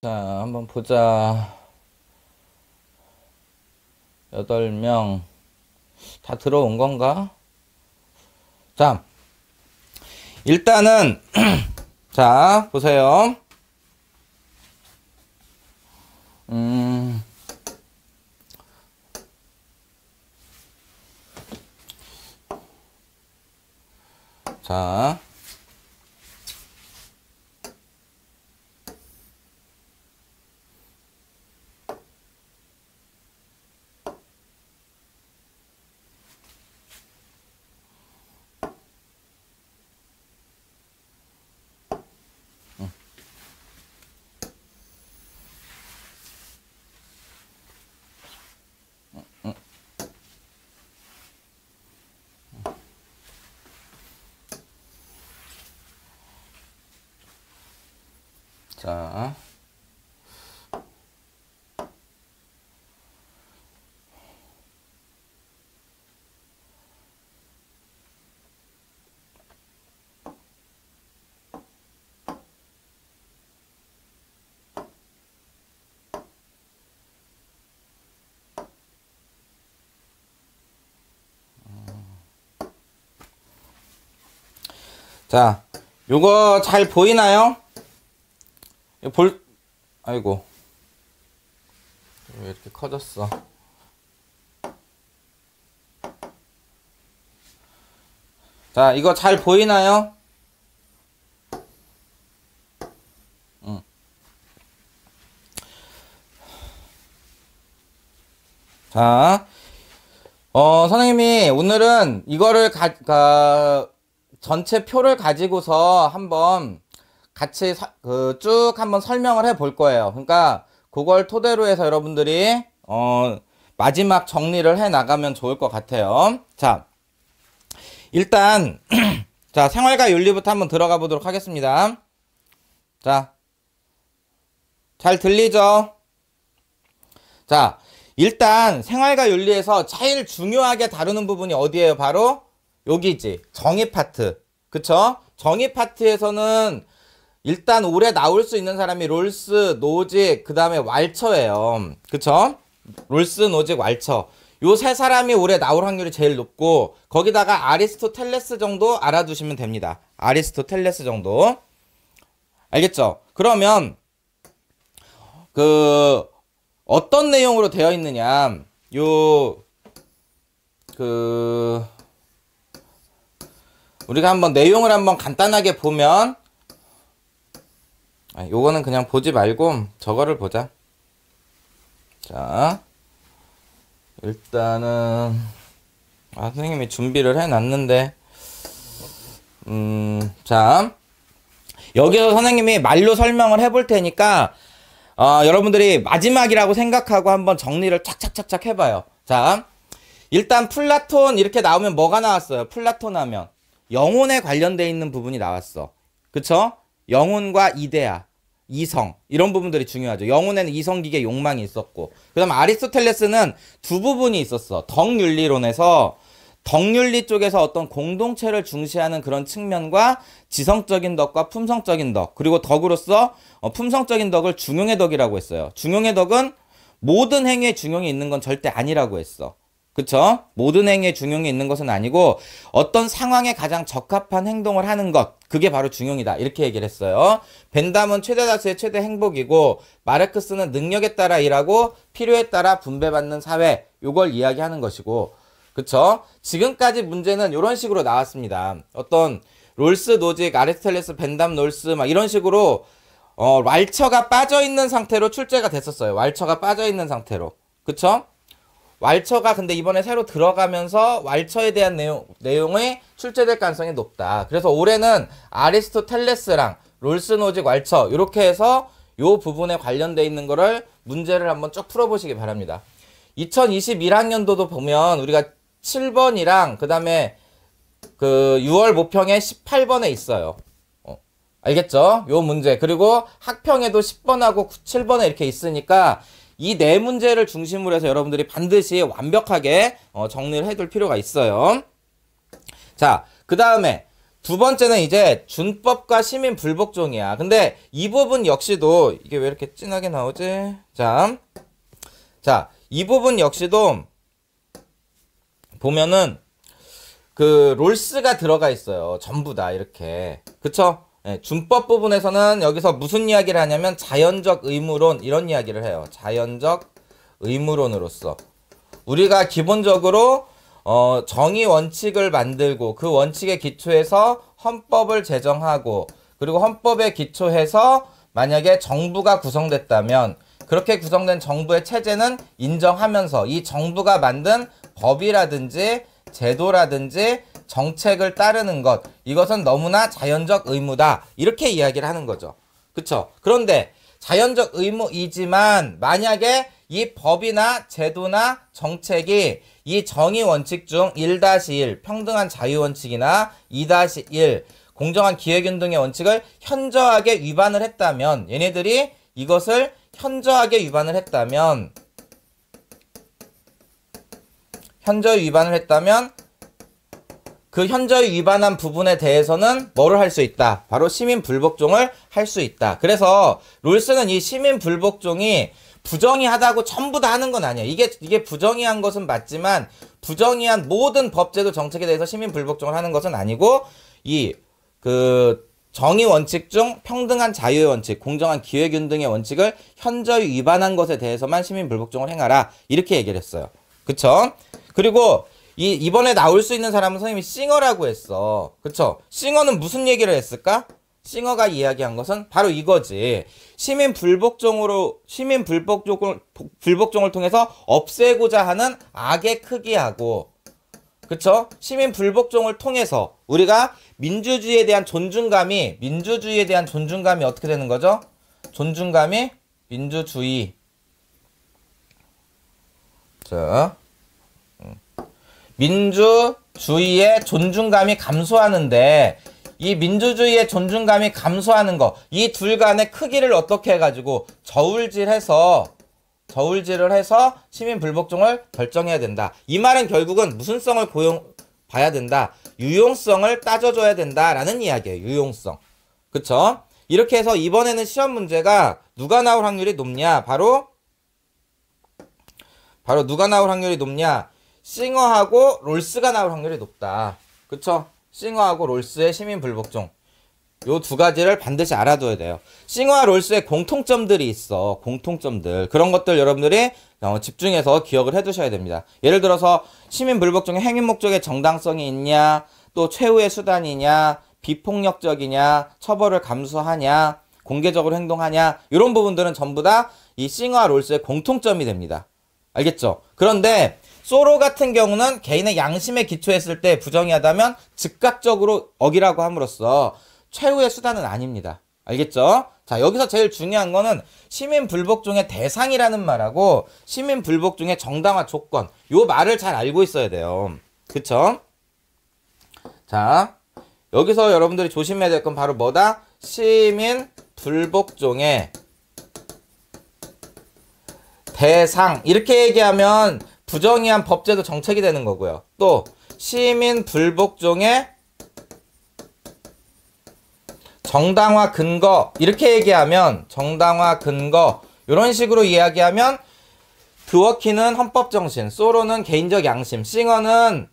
자, 한번 보자. 8명. 다 들어온 건가? 자, 일단은, 자, 보세요. 자. 자. 자, 요거 잘 보이나요? 아이고. 왜 이렇게 커졌어? 자, 이거 잘 보이나요? 자, 선생님이 오늘은 이거를 전체 표를 가지고서 한번 같이 쭉 한번 설명을 해 볼 거예요. 그러니까 그걸 토대로 해서 여러분들이 마지막 정리를 해 나가면 좋을 것 같아요. 자, 일단 자, 생활과 윤리부터 한번 들어가 보도록 하겠습니다. 자, 잘 들리죠? 자, 일단 생활과 윤리에서 제일 중요하게 다루는 부분이 어디예요? 바로 여기지. 정의 파트. 그쵸? 정의 파트에서는 일단 올해 나올 수 있는 사람이 롤스, 노직, 그 다음에 왈처예요. 그쵸? 롤스, 노직, 왈처. 요 세 사람이 올해 나올 확률이 제일 높고, 거기다가 아리스토텔레스 정도 알아두시면 됩니다. 아리스토텔레스 정도. 알겠죠? 그러면 어떤 내용으로 되어 있느냐. 우리가 한번 내용을 한번 간단하게 보면, 요거는 그냥 보지 말고 저거를 보자. 자, 일단은 선생님이 준비를 해놨는데, 자, 여기서 선생님이 말로 설명을 해볼 테니까 여러분들이 마지막이라고 생각하고 한번 정리를 착착착착 해봐요. 자, 일단 플라톤 이렇게 나오면 뭐가 나왔어요? 플라톤 하면 영혼에 관련돼 있는 부분이 나왔어. 그쵸? 영혼과 이데아, 이성 이런 부분들이 중요하죠. 영혼에는 이성기계 욕망이 있었고, 그 다음 아리스토텔레스는 두 부분이 있었어. 덕윤리론에서 덕윤리 쪽에서 어떤 공동체를 중시하는 그런 측면과 지성적인 덕과 품성적인 덕, 그리고 덕으로서 품성적인 덕을 중용의 덕이라고 했어요. 중용의 덕은 모든 행위에 중용이 있는 건 절대 아니라고 했어. 그쵸? 모든 행위에 중용이 있는 것은 아니고 어떤 상황에 가장 적합한 행동을 하는 것, 그게 바로 중용이다, 이렇게 얘기를 했어요. 벤담은 최대 다수의 최대 행복이고, 마르크스는 능력에 따라 일하고 필요에 따라 분배받는 사회, 요걸 이야기하는 것이고, 그쵸? 지금까지 문제는 이런 식으로 나왔습니다. 어떤 롤스, 노직, 아리스토텔레스, 벤담, 롤스 막 이런 식으로 왈처가 빠져있는 상태로 출제가 됐었어요. 왈처가 빠져있는 상태로. 그쵸? 왈처가 근데 이번에 새로 들어가면서 왈처에 대한 내용이 출제될 가능성이 높다. 그래서 올해는 아리스토텔레스랑 롤스, 노직, 왈처 이렇게 해서 요 부분에 관련돼 있는 거를 문제를 한번 쭉 풀어보시기 바랍니다. 2021학년도도 보면 우리가 7번이랑 그 다음에 6월 모평에 18번에 있어요. 알겠죠? 요 문제. 그리고 학평에도 10번하고 7번에 이렇게 있으니까 이 네 문제를 중심으로 해서 여러분들이 반드시 완벽하게 정리를 해둘 필요가 있어요. 자, 그 다음에 두 번째는 이제 준법과 시민 불복종이야. 근데 이 부분 역시도 이게 왜 이렇게 진하게 나오지? 자, 이 부분 역시도 보면은 그 롤스가 들어가 있어요. 전부 다 이렇게. 그쵸? 네, 준법 부분에서는 여기서 무슨 이야기를 하냐면 자연적 의무론 이런 이야기를 해요. 자연적 의무론으로서 우리가 기본적으로 정의 원칙을 만들고 그 원칙에 기초해서 헌법을 제정하고 그리고 헌법에 기초해서 만약에 정부가 구성됐다면 그렇게 구성된 정부의 체제는 인정하면서 이 정부가 만든 법이라든지 제도라든지 정책을 따르는 것 이것은 너무나 자연적 의무다 이렇게 이야기를 하는 거죠. 그쵸? 그런데 자연적 의무이지만 만약에 이 법이나 제도나 정책이 이 정의 원칙 중 1-1 평등한 자유 원칙이나 2-1 공정한 기회균등의 원칙을 현저하게 위반을 했다면 얘네들이 이것을 현저하게 위반을 했다면 그 현저히 위반한 부분에 대해서는 뭐를 할 수 있다? 바로 시민 불복종을 할 수 있다. 그래서 롤스는 이 시민 불복종이 부정의하다고 전부 다 하는 건 아니에요. 이게 부정의한 것은 맞지만 부정의한 모든 법제도 정책에 대해서 시민 불복종을 하는 것은 아니고 그 정의 원칙 중 평등한 자유의 원칙, 공정한 기회균등의 원칙을 현저히 위반한 것에 대해서만 시민 불복종을 행하라. 이렇게 얘기를 했어요. 그쵸? 그리고 이번에 나올 수 있는 사람은 선생님이 싱어라고 했어. 그쵸? 싱어는 무슨 얘기를 했을까? 싱어가 이야기한 것은 바로 이거지. 시민 불복종을 통해서 없애고자 하는 악의 크기하고, 그쵸? 시민 불복종을 통해서 우리가 민주주의에 대한 존중감이 어떻게 되는 거죠? 존중감이 민주주의의 존중감이 감소하는데 이 민주주의의 존중감이 감소하는 거 이 둘 간의 크기를 어떻게 해가지고 저울질을 해서 시민 불복종을 결정해야 된다. 이 말은 결국은 무슨 성을 봐야 된다. 유용성을 따져줘야 된다라는 이야기예요. 유용성. 그쵸? 이렇게 해서 이번에는 시험 문제가 누가 나올 확률이 높냐? 바로 누가 나올 확률이 높냐? 싱어하고 롤스가 나올 확률이 높다. 그쵸? 싱어하고 롤스의 시민 불복종. 요 두 가지를 반드시 알아둬야 돼요. 싱어와 롤스의 공통점들이 있어. 공통점들. 그런 것들 여러분들이 집중해서 기억을 해두셔야 됩니다. 예를 들어서 시민 불복종의 행위 목적의 정당성이 있냐, 또 최후의 수단이냐, 비폭력적이냐, 처벌을 감수하냐, 공개적으로 행동하냐, 이런 부분들은 전부 다 이 싱어와 롤스의 공통점이 됩니다. 알겠죠? 그런데 소로 같은 경우는 개인의 양심에 기초했을 때 부정의하다면 즉각적으로 어기라고 함으로써 최후의 수단은 아닙니다. 알겠죠? 자, 여기서 제일 중요한 거는 시민 불복종의 대상이라는 말하고 시민 불복종의 정당화 조건, 요 말을 잘 알고 있어야 돼요. 그쵸? 자, 여기서 여러분들이 조심해야 될 건 바로 뭐다? 시민 불복종의 대상. 이렇게 얘기하면 부정의한 법제도 정책이 되는 거고요. 또 시민 불복종의 정당화 근거. 이렇게 얘기하면 정당화 근거. 이런 식으로 이야기하면 드워키는 헌법 정신, 소로는 개인적 양심, 싱어는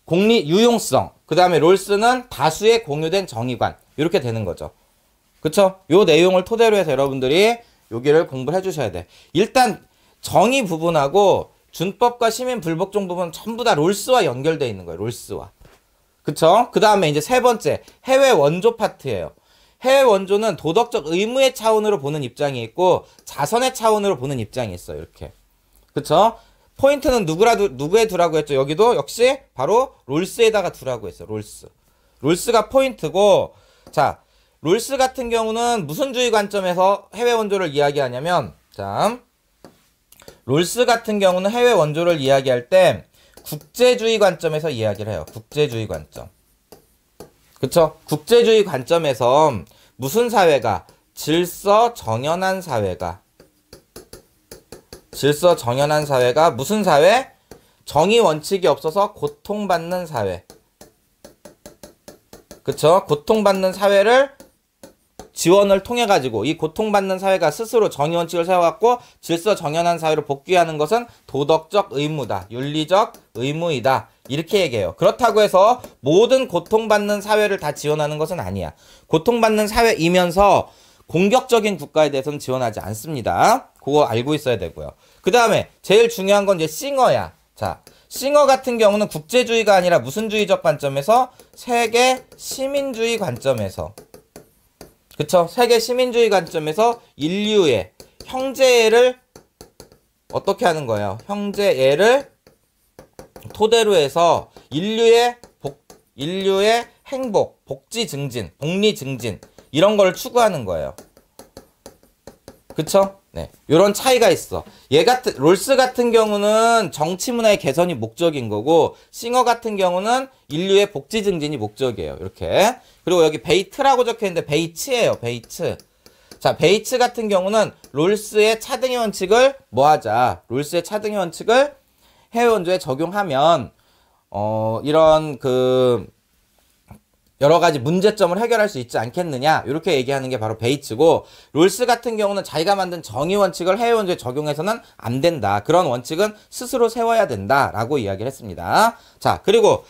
유용성, 그 다음에 롤스는 다수의 공유된 정의관. 이렇게 되는 거죠. 그쵸? 요 내용을 토대로 해서 여러분들이 여기를 공부를 해주셔야 돼. 일단 정의 부분하고 준법과 시민 불복종 부분은 전부 다 롤스와 연결되어 있는 거예요. 롤스와. 그쵸? 그 다음에 이제 세 번째, 해외 원조 파트예요. 해외 원조는 도덕적 의무의 차원으로 보는 입장이 있고 자선의 차원으로 보는 입장이 있어요. 이렇게. 그쵸? 포인트는 누구에 두라고 했죠? 여기도 역시 바로 롤스에다가 두라고 했어요. 롤스가 포인트고, 자, 롤스 같은 경우는 무슨 주의 관점에서 해외 원조를 이야기하냐면, 자, 롤스 같은 경우는 해외 원조를 이야기할 때 국제주의 관점에서 이야기를 해요. 국제주의 관점. 그쵸? 국제주의 관점에서 무슨 사회가 질서 정연한 사회가 무슨 사회? 정의 원칙이 없어서 고통받는 사회. 그쵸? 고통받는 사회를 지원을 통해 가지고 이 고통받는 사회가 스스로 정의원칙을 세워갖고 질서 정연한 사회로 복귀하는 것은 도덕적 의무다. 윤리적 의무이다. 이렇게 얘기해요. 그렇다고 해서 모든 고통받는 사회를 다 지원하는 것은 아니야. 고통받는 사회이면서 공격적인 국가에 대해서는 지원하지 않습니다. 그거 알고 있어야 되고요. 그 다음에 제일 중요한 건 이제 싱어야. 자, 싱어 같은 경우는 국제주의가 아니라 무슨 주의적 관점에서 세계 시민주의 관점에서 그쵸? 세계 시민주의 관점에서 인류의 형제애를 어떻게 하는 거예요? 형제애를 토대로 해서 인류의 행복, 복지 증진, 복리 증진 이런 걸 추구하는 거예요. 그쵸? 네. 요런 차이가 있어. 롤스 같은 경우는 정치 문화의 개선이 목적인 거고, 싱어 같은 경우는 인류의 복지 증진이 목적이에요. 이렇게. 그리고 여기 베이트라고 적혀 있는데, 베이츠예요. 베이츠. 자, 베이츠 같은 경우는 롤스의 차등의 원칙을 롤스의 차등의 원칙을 해외 원조에 적용하면, 이런 여러 가지 문제점을 해결할 수 있지 않겠느냐 이렇게 얘기하는 게 바로 베이츠고, 롤스 같은 경우는 자기가 만든 정의 원칙을 해외 원조에 적용해서는 안 된다. 그런 원칙은 스스로 세워야 된다라고 이야기를 했습니다. 자, 그리고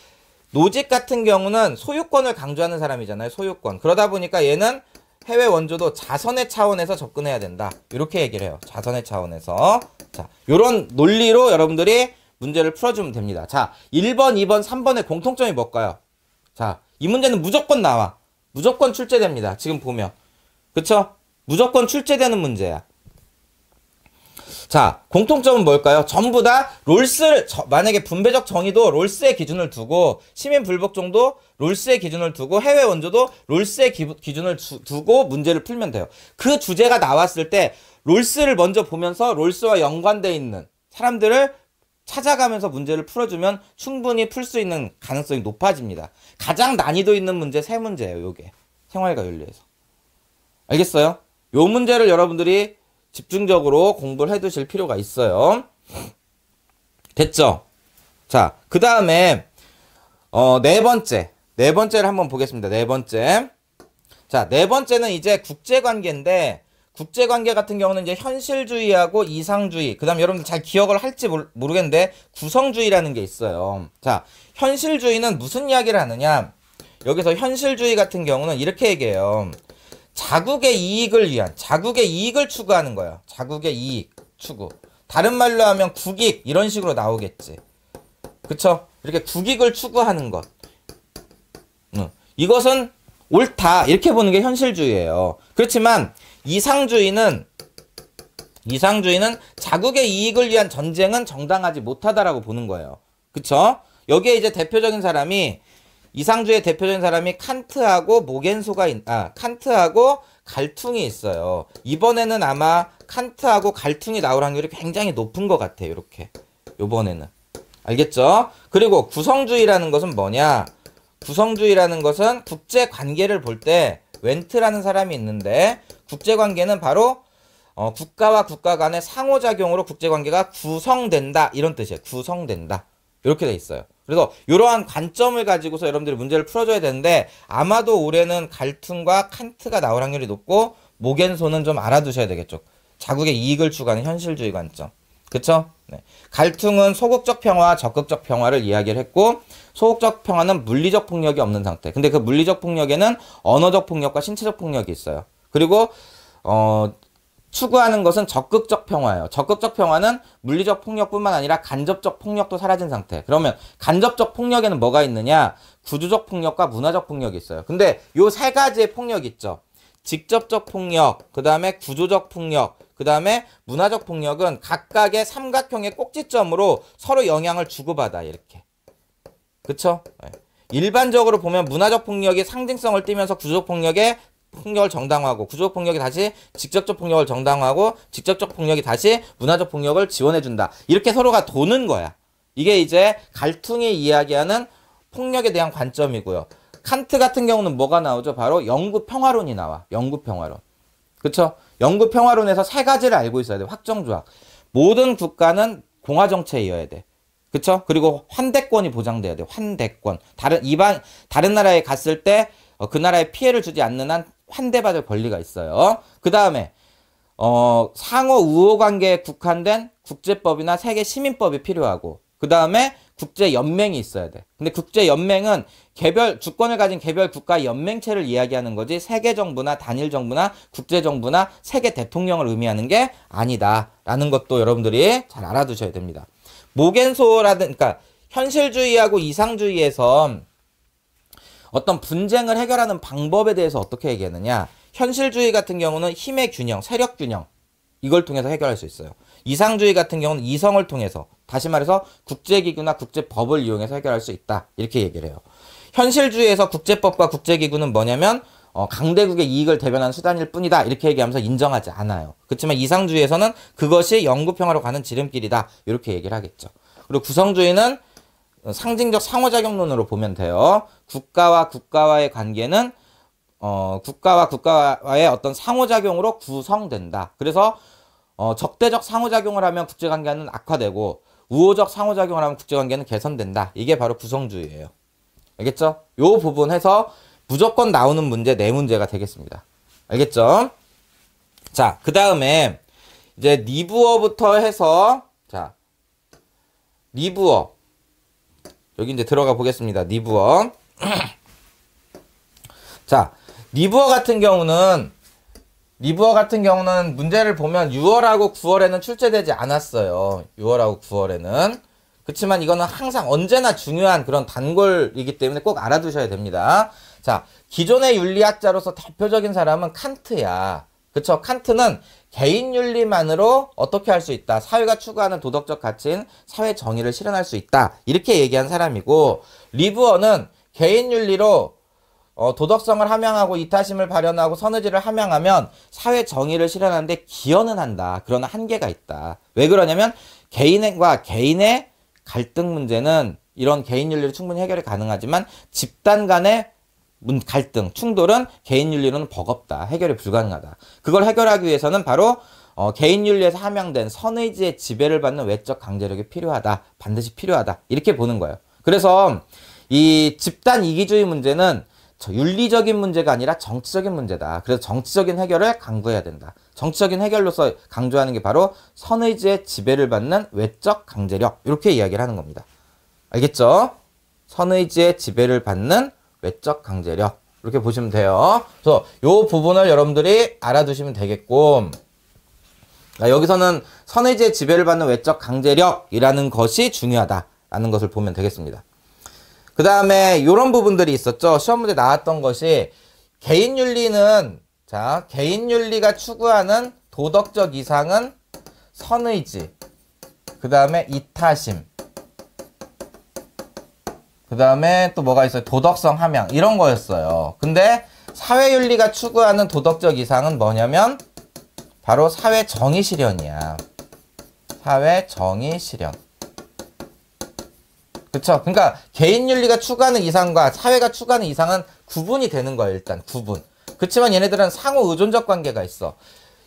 노직 같은 경우는 소유권을 강조하는 사람이잖아요. 소유권. 그러다 보니까 얘는 해외 원조도 자선의 차원에서 접근해야 된다. 이렇게 얘기를 해요. 자선의 차원에서. 자, 요런 논리로 여러분들이 문제를 풀어주면 됩니다. 자, 1번, 2번, 3번의 공통점이 뭘까요? 자, 이 문제는 무조건 나와. 무조건 출제됩니다. 지금 보면. 그쵸? 무조건 출제되는 문제야. 자, 공통점은 뭘까요? 전부 다 만약에 분배적 정의도 롤스의 기준을 두고, 시민 불복종도 롤스의 기준을 두고, 해외 원조도 롤스의 기준을 두고 문제를 풀면 돼요. 그 주제가 나왔을 때, 롤스를 먼저 보면서 롤스와 연관되어 있는 사람들을 찾아가면서 문제를 풀어주면 충분히 풀 수 있는 가능성이 높아집니다. 가장 난이도 있는 문제 3문제예요. 요게 생활과 윤리에서. 알겠어요? 요 문제를 여러분들이 집중적으로 공부를 해두실 필요가 있어요. 됐죠? 자, 그 다음에 네 번째를 한번 보겠습니다. 네 번째. 자, 네 번째는 이제 국제관계인데, 국제관계 같은 경우는 이제 현실주의하고 이상주의, 그 다음 여러분들 잘 기억을 할지 모르겠는데 구성주의라는 게 있어요. 자, 현실주의는 무슨 이야기를 하느냐, 여기서 현실주의 같은 경우는 이렇게 얘기해요. 자국의 이익을 추구하는 거예요. 자국의 이익 추구. 다른 말로 하면 국익 이런 식으로 나오겠지. 그쵸? 이렇게 국익을 추구하는 것. 이것은 옳다 이렇게 보는 게 현실주의예요. 그렇지만 이상주의는 자국의 이익을 위한 전쟁은 정당하지 못하다라고 보는 거예요. 그쵸? 여기에 이제 이상주의의 대표적인 사람이 칸트하고 칸트하고 갈퉁이 있어요. 이번에는 아마 칸트하고 갈퉁이 나올 확률이 굉장히 높은 것 같아요. 이렇게. 요번에는. 알겠죠? 그리고 구성주의라는 것은 뭐냐? 구성주의라는 것은 국제관계를 볼 때 웬트라는 사람이 있는데, 국제관계는 바로 국가와 국가 간의 상호작용으로 국제관계가 구성된다 이런 뜻이에요. 구성된다 이렇게 돼 있어요. 그래서 이러한 관점을 가지고서 여러분들이 문제를 풀어줘야 되는데, 아마도 올해는 갈퉁과 칸트가 나올 확률이 높고, 모겐소는 좀 알아두셔야 되겠죠. 자국의 이익을 추구하는 현실주의 관점. 그쵸? 네. 갈퉁은 소극적 평화, 적극적 평화를 이야기를 했고, 소극적 평화는 물리적 폭력이 없는 상태. 근데 그 물리적 폭력에는 언어적 폭력과 신체적 폭력이 있어요. 그리고 추구하는 것은 적극적 평화예요. 적극적 평화는 물리적 폭력뿐만 아니라 간접적 폭력도 사라진 상태. 그러면 간접적 폭력에는 뭐가 있느냐? 구조적 폭력과 문화적 폭력이 있어요. 근데 요 세 가지의 폭력이 있죠. 직접적 폭력, 그 다음에 구조적 폭력, 그 다음에 문화적 폭력은 각각의 삼각형의 꼭지점으로 서로 영향을 주고받아. 이렇게. 그쵸? 네. 일반적으로 보면 문화적 폭력이 상징성을 띠면서 구조적 폭력의 폭력을 정당화하고, 구조적 폭력이 다시 직접적 폭력을 정당화하고, 직접적 폭력이 다시 문화적 폭력을 지원해준다. 이렇게 서로가 도는 거야. 이게 이제 갈퉁이 이야기하는 폭력에 대한 관점이고요. 칸트 같은 경우는 뭐가 나오죠? 바로 영구평화론이 나와. 영구평화론. 그쵸? 영구평화론에서 세 가지를 알고 있어야 돼. 확정조약. 모든 국가는 공화정체이어야 돼. 그쵸? 그리고 환대권이 보장돼야 돼. 환대권. 다른 나라에 갔을 때 그 나라에 피해를 주지 않는 한 환대받을 권리가 있어요. 그 다음에 상호 우호 관계에 국한된 국제법이나 세계 시민법이 필요하고, 그 다음에 국제연맹이 있어야 돼. 근데 국제연맹은 개별 주권을 가진 개별 국가 연맹체를 이야기하는 거지, 세계 정부나 단일 정부나 국제 정부나 세계 대통령을 의미하는 게 아니다라는 것도 여러분들이 잘 알아두셔야 됩니다. 그러니까 현실주의하고 이상주의에서 어떤 분쟁을 해결하는 방법에 대해서 어떻게 얘기하느냐. 현실주의 같은 경우는 힘의 균형, 세력 균형, 이걸 통해서 해결할 수 있어요. 이상주의 같은 경우는 이성을 통해서, 다시 말해서 국제기구나 국제법을 이용해서 해결할 수 있다, 이렇게 얘기를 해요. 현실주의에서 국제법과 국제기구는 뭐냐면 강대국의 이익을 대변하는 수단일 뿐이다, 이렇게 얘기하면서 인정하지 않아요. 그렇지만 이상주의에서는 그것이 영구평화로 가는 지름길이다, 이렇게 얘기를 하겠죠. 그리고 구성주의는 상징적 상호작용론으로 보면 돼요. 국가와 국가와의 관계는 국가와 국가와의 어떤 상호작용으로 구성된다. 그래서 적대적 상호작용을 하면 국제관계는 악화되고, 우호적 상호작용을 하면 국제관계는 개선된다. 이게 바로 구성주의예요. 알겠죠? 요 부분 해서 무조건 나오는 문제, 네 문제가 되겠습니다. 알겠죠? 자, 그 다음에 이제 니부어부터 해서, 자, 니부어. 여기 이제 들어가 보겠습니다. 니부어. 자, 니부어 같은 경우는 문제를 보면 6월하고 9월에는 출제되지 않았어요. 6월하고 9월에는. 그렇지만 이거는 항상 언제나 중요한 그런 단골이기 때문에 꼭 알아두셔야 됩니다. 자, 기존의 윤리학자로서 대표적인 사람은 칸트야. 그쵸? 칸트는 개인 윤리만으로 어떻게 할 수 있다. 사회가 추구하는 도덕적 가치인 사회 정의를 실현할 수 있다, 이렇게 얘기한 사람이고, 리브어는 개인 윤리로 도덕성을 함양하고 이타심을 발현하고 선의지를 함양하면 사회 정의를 실현하는데 기여는 한다. 그러나 한계가 있다. 왜 그러냐면 개인과 개인의 갈등 문제는 이런 개인 윤리로 충분히 해결이 가능하지만 집단 간의 갈등, 충돌은 개인 윤리로는 버겁다. 해결이 불가능하다. 그걸 해결하기 위해서는 바로 개인 윤리에서 함양된 선의지의 지배를 받는 외적 강제력이 필요하다. 반드시 필요하다. 이렇게 보는 거예요. 그래서 이 집단 이기주의 문제는 윤리적인 문제가 아니라 정치적인 문제다. 그래서 정치적인 해결을 강구해야 된다. 정치적인 해결로서 강조하는 게 바로 선의지의 지배를 받는 외적 강제력, 이렇게 이야기를 하는 겁니다. 알겠죠? 선의지의 지배를 받는 외적 강제력, 이렇게 보시면 돼요. 그래서 요 부분을 여러분들이 알아두시면 되겠고, 여기서는 선의지의 지배를 받는 외적 강제력이라는 것이 중요하다라는 것을 보면 되겠습니다. 그 다음에 이런 부분들이 있었죠. 시험 문제 나왔던 것이 개인 윤리는, 자, 개인 윤리가 추구하는 도덕적 이상은 선의지, 그 다음에 이타심, 그 다음에 또 뭐가 있어요? 도덕성 함양, 이런 거였어요. 근데 사회윤리가 추구하는 도덕적 이상은 뭐냐면 바로 사회 정의 실현이야. 사회 정의 실현. 그쵸? 그러니까 개인 윤리가 추구하는 이상과 사회가 추구하는 이상은 구분이 되는 거예요. 일단 구분. 그렇지만 얘네들은 상호 의존적 관계가 있어.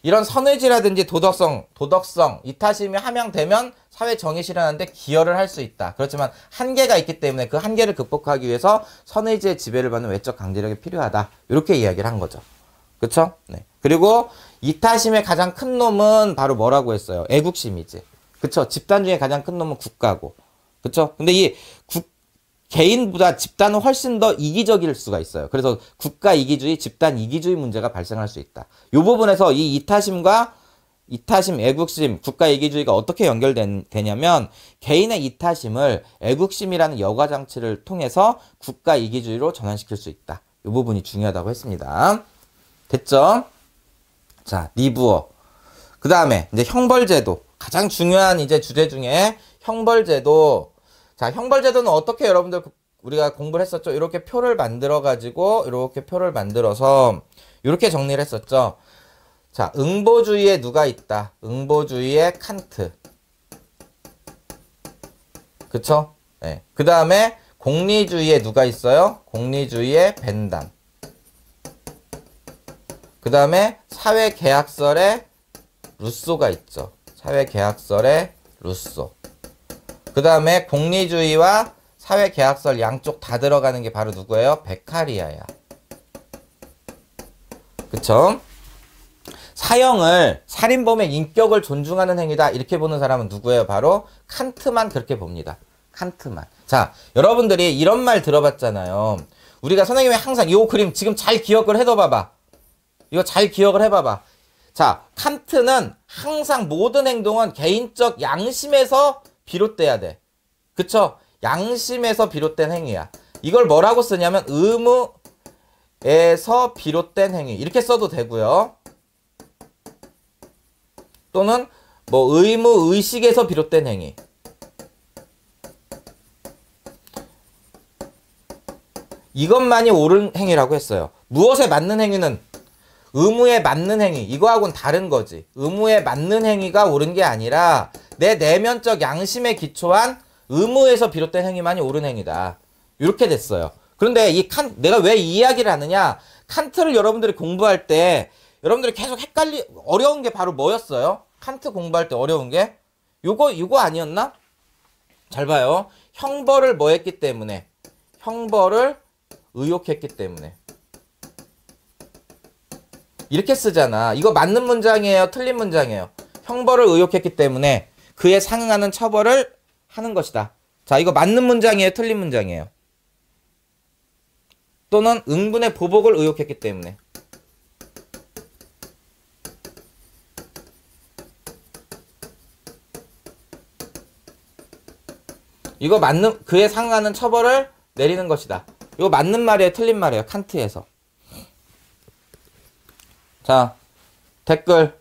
이런 선의지라든지 도덕성, 이타심이 함양되면 사회 정의 실현하는데 기여를 할 수 있다. 그렇지만 한계가 있기 때문에 그 한계를 극복하기 위해서 선의지의 지배를 받는 외적 강제력이 필요하다. 이렇게 이야기를 한 거죠. 그쵸? 네. 그리고 이타심의 가장 큰 놈은 바로 뭐라고 했어요? 애국심이지. 그쵸? 집단 중에 가장 큰 놈은 국가고. 그쵸? 근데 이 개인보다 집단은 훨씬 더 이기적일 수가 있어요. 그래서 국가 이기주의, 집단 이기주의 문제가 발생할 수 있다. 이 부분에서 이 이타심, 애국심, 국가 이기주의가 어떻게 연결되냐면 개인의 이타심을 애국심이라는 여과 장치를 통해서 국가 이기주의로 전환시킬 수 있다. 이 부분이 중요하다고 했습니다. 됐죠? 자, 니부어. 그 다음에 이제 형벌제도. 가장 중요한 이제 주제 중에 형벌제도. 자, 형벌제도는 어떻게 여러분들 우리가 공부를 했었죠? 이렇게 표를 만들어가지고, 이렇게 표를 만들어서, 이렇게 정리를 했었죠? 자, 응보주의에 누가 있다? 응보주의에 칸트. 그쵸? 네. 그 다음에 공리주의에 누가 있어요? 공리주의에 벤담. 그 다음에 사회계약설에 루소가 있죠. 사회계약설에 루소. 그 다음에 공리주의와 사회계약설 양쪽 다 들어가는 게 바로 누구예요? 베카리아야. 그쵸? 사형을 살인범의 인격을 존중하는 행위다 이렇게 보는 사람은 누구예요? 바로 칸트만 그렇게 봅니다. 칸트만. 자, 여러분들이 이런 말 들어봤잖아요. 우리가 선생님이 항상 이 그림 지금 잘 기억을 해둬봐봐. 이거 잘 기억을 해봐봐. 자, 칸트는 항상 모든 행동은 개인적 양심에서 비롯돼야 돼. 그쵸? 양심에서 비롯된 행위야. 이걸 뭐라고 쓰냐면 의무에서 비롯된 행위 이렇게 써도 되고요. 또는 뭐 의무 의식에서 비롯된 행위. 이것만이 옳은 행위라고 했어요. 무엇에 맞는 행위는 의무에 맞는 행위. 이거하고는 다른 거지. 의무에 맞는 행위가 옳은 게 아니라 내 내면적 양심에 기초한 의무에서 비롯된 행위만이 옳은 행위다. 이렇게 됐어요. 그런데 내가 왜 이 이야기를 하느냐? 칸트를 여러분들이 공부할 때 여러분들이 계속 어려운 게 바로 뭐였어요? 칸트 공부할 때 어려운 게? 이거 아니었나? 잘 봐요. 형벌을 뭐 했기 때문에? 형벌을 의욕했기 때문에. 이렇게 쓰잖아. 이거 맞는 문장이에요? 틀린 문장이에요? 형벌을 의욕했기 때문에 그에 상응하는 처벌을 하는 것이다. 자, 이거 맞는 문장이에요? 틀린 문장이에요? 또는 응분의 보복을 의욕했기 때문에. 이거 맞는 그에 상응하는 처벌을 내리는 것이다. 이거 맞는 말이에요? 틀린 말이에요? 칸트에서. 자, 댓글.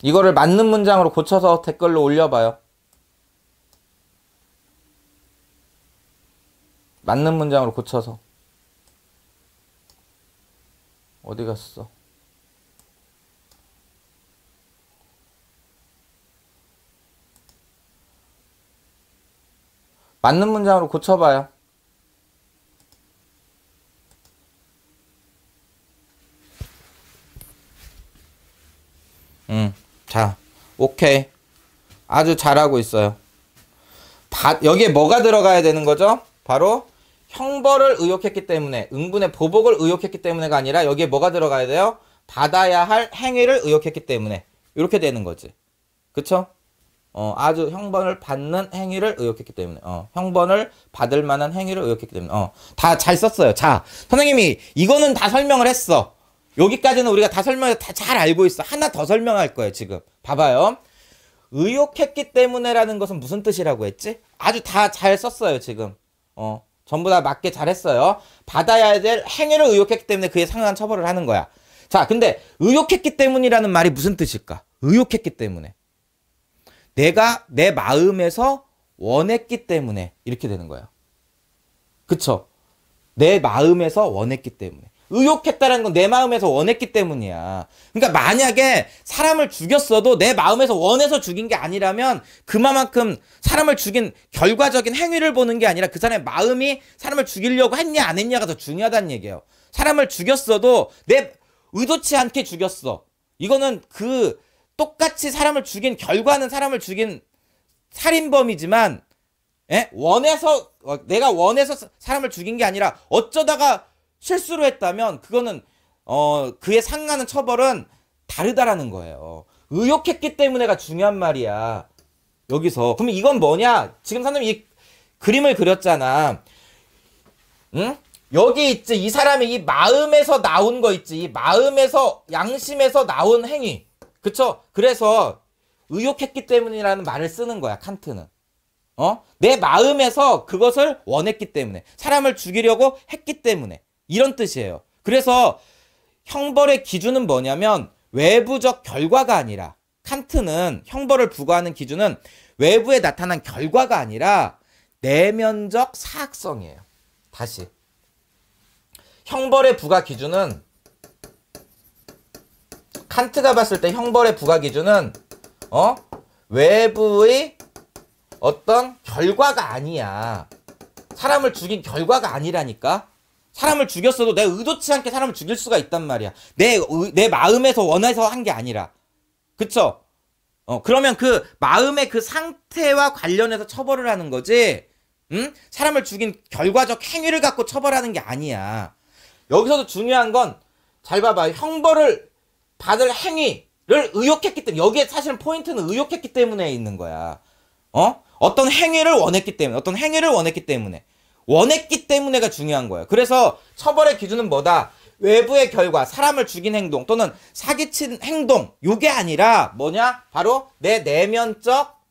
이거를 맞는 문장으로 고쳐서 댓글로 올려봐요. 맞는 문장으로 고쳐서. 어디 갔어? 맞는 문장으로 고쳐봐요. 자, 오케이. 아주 잘하고 있어요. 여기에 뭐가 들어가야 되는 거죠? 바로 형벌을 의욕했기 때문에, 응분의 보복을 의욕했기 때문에가 아니라 여기에 뭐가 들어가야 돼요? 받아야 할 행위를 의욕했기 때문에. 이렇게 되는 거지. 그쵸? 아주 형벌을 받는 행위를 의욕했기 때문에. 형벌을 받을 만한 행위를 의욕했기 때문에. 다 잘 썼어요. 자, 선생님이 이거는 다 설명을 했어. 여기까지는 우리가 다 설명해서 다 잘 알고 있어. 하나 더 설명할 거예요, 지금. 봐봐요. 의욕했기 때문에라는 것은 무슨 뜻이라고 했지? 아주 다 잘 썼어요, 지금. 전부 다 맞게 잘했어야 받아야 될 행위를 의욕했기 때문에 그에 상응한 처벌을 하는 거야. 자, 근데 의욕했기 때문이라는 말이 무슨 뜻일까? 의욕했기 때문에. 내가 내 마음에서 원했기 때문에 이렇게 되는 거야. 그쵸? 내 마음에서 원했기 때문에. 의욕했다는 건 내 마음에서 원했기 때문이야. 그러니까 만약에 사람을 죽였어도 내 마음에서 원해서 죽인 게 아니라면 그만큼 사람을 죽인 결과적인 행위를 보는 게 아니라 그 사람의 마음이 사람을 죽이려고 했냐 안 했냐가 더 중요하다는 얘기예요. 사람을 죽였어도 내 의도치 않게 죽였어. 이거는 똑같이 사람을 죽인 결과는 사람을 죽인 살인범이지만 내가 원해서 사람을 죽인 게 아니라 어쩌다가 실수로 했다면 그거는 그에 상응하는 처벌은 다르다라는 거예요. 의욕했기 때문에가 중요한 말이야. 여기서. 그러면 이건 뭐냐? 지금 선생님이 이 그림을 그렸잖아. 응? 여기 있지. 이 사람이 이 마음에서 나온 거 있지. 이 마음에서 양심에서 나온 행위. 그쵸? 그래서 의욕했기 때문이라는 말을 쓰는 거야. 칸트는. 내 마음에서 그것을 원했기 때문에. 사람을 죽이려고 했기 때문에. 이런 뜻이에요. 그래서 형벌의 기준은 뭐냐면 외부적 결과가 아니라 칸트는 형벌을 부과하는 기준은 외부에 나타난 결과가 아니라 내면적 사악성이에요. 다시. 형벌의 부과 기준은 칸트가 봤을 때 형벌의 부과 기준은 외부의 어떤 결과가 아니야. 사람을 죽인 결과가 아니라니까. 사람을 죽였어도 내가 의도치 않게 사람을 죽일 수가 있단 말이야. 내 마음에서 원해서 한 게 아니라. 그쵸? 그러면 그 마음의 그 상태와 관련해서 처벌을 하는 거지, 응? 사람을 죽인 결과적 행위를 갖고 처벌하는 게 아니야. 여기서도 중요한 건 잘 봐봐. 형벌을 받을 행위를 의욕했기 때문에, 여기에 사실은 포인트는 의욕했기 때문에 있는 거야. 어떤 행위를 원했기 때문에, 어떤 행위를 원했기 때문에, 원했기 때문에가 중요한 거야. 그래서 처벌의 기준은 뭐다? 외부의 결과, 사람을 죽인 행동 또는 사기친 행동, 요게 아니라 뭐냐? 바로 내 내면적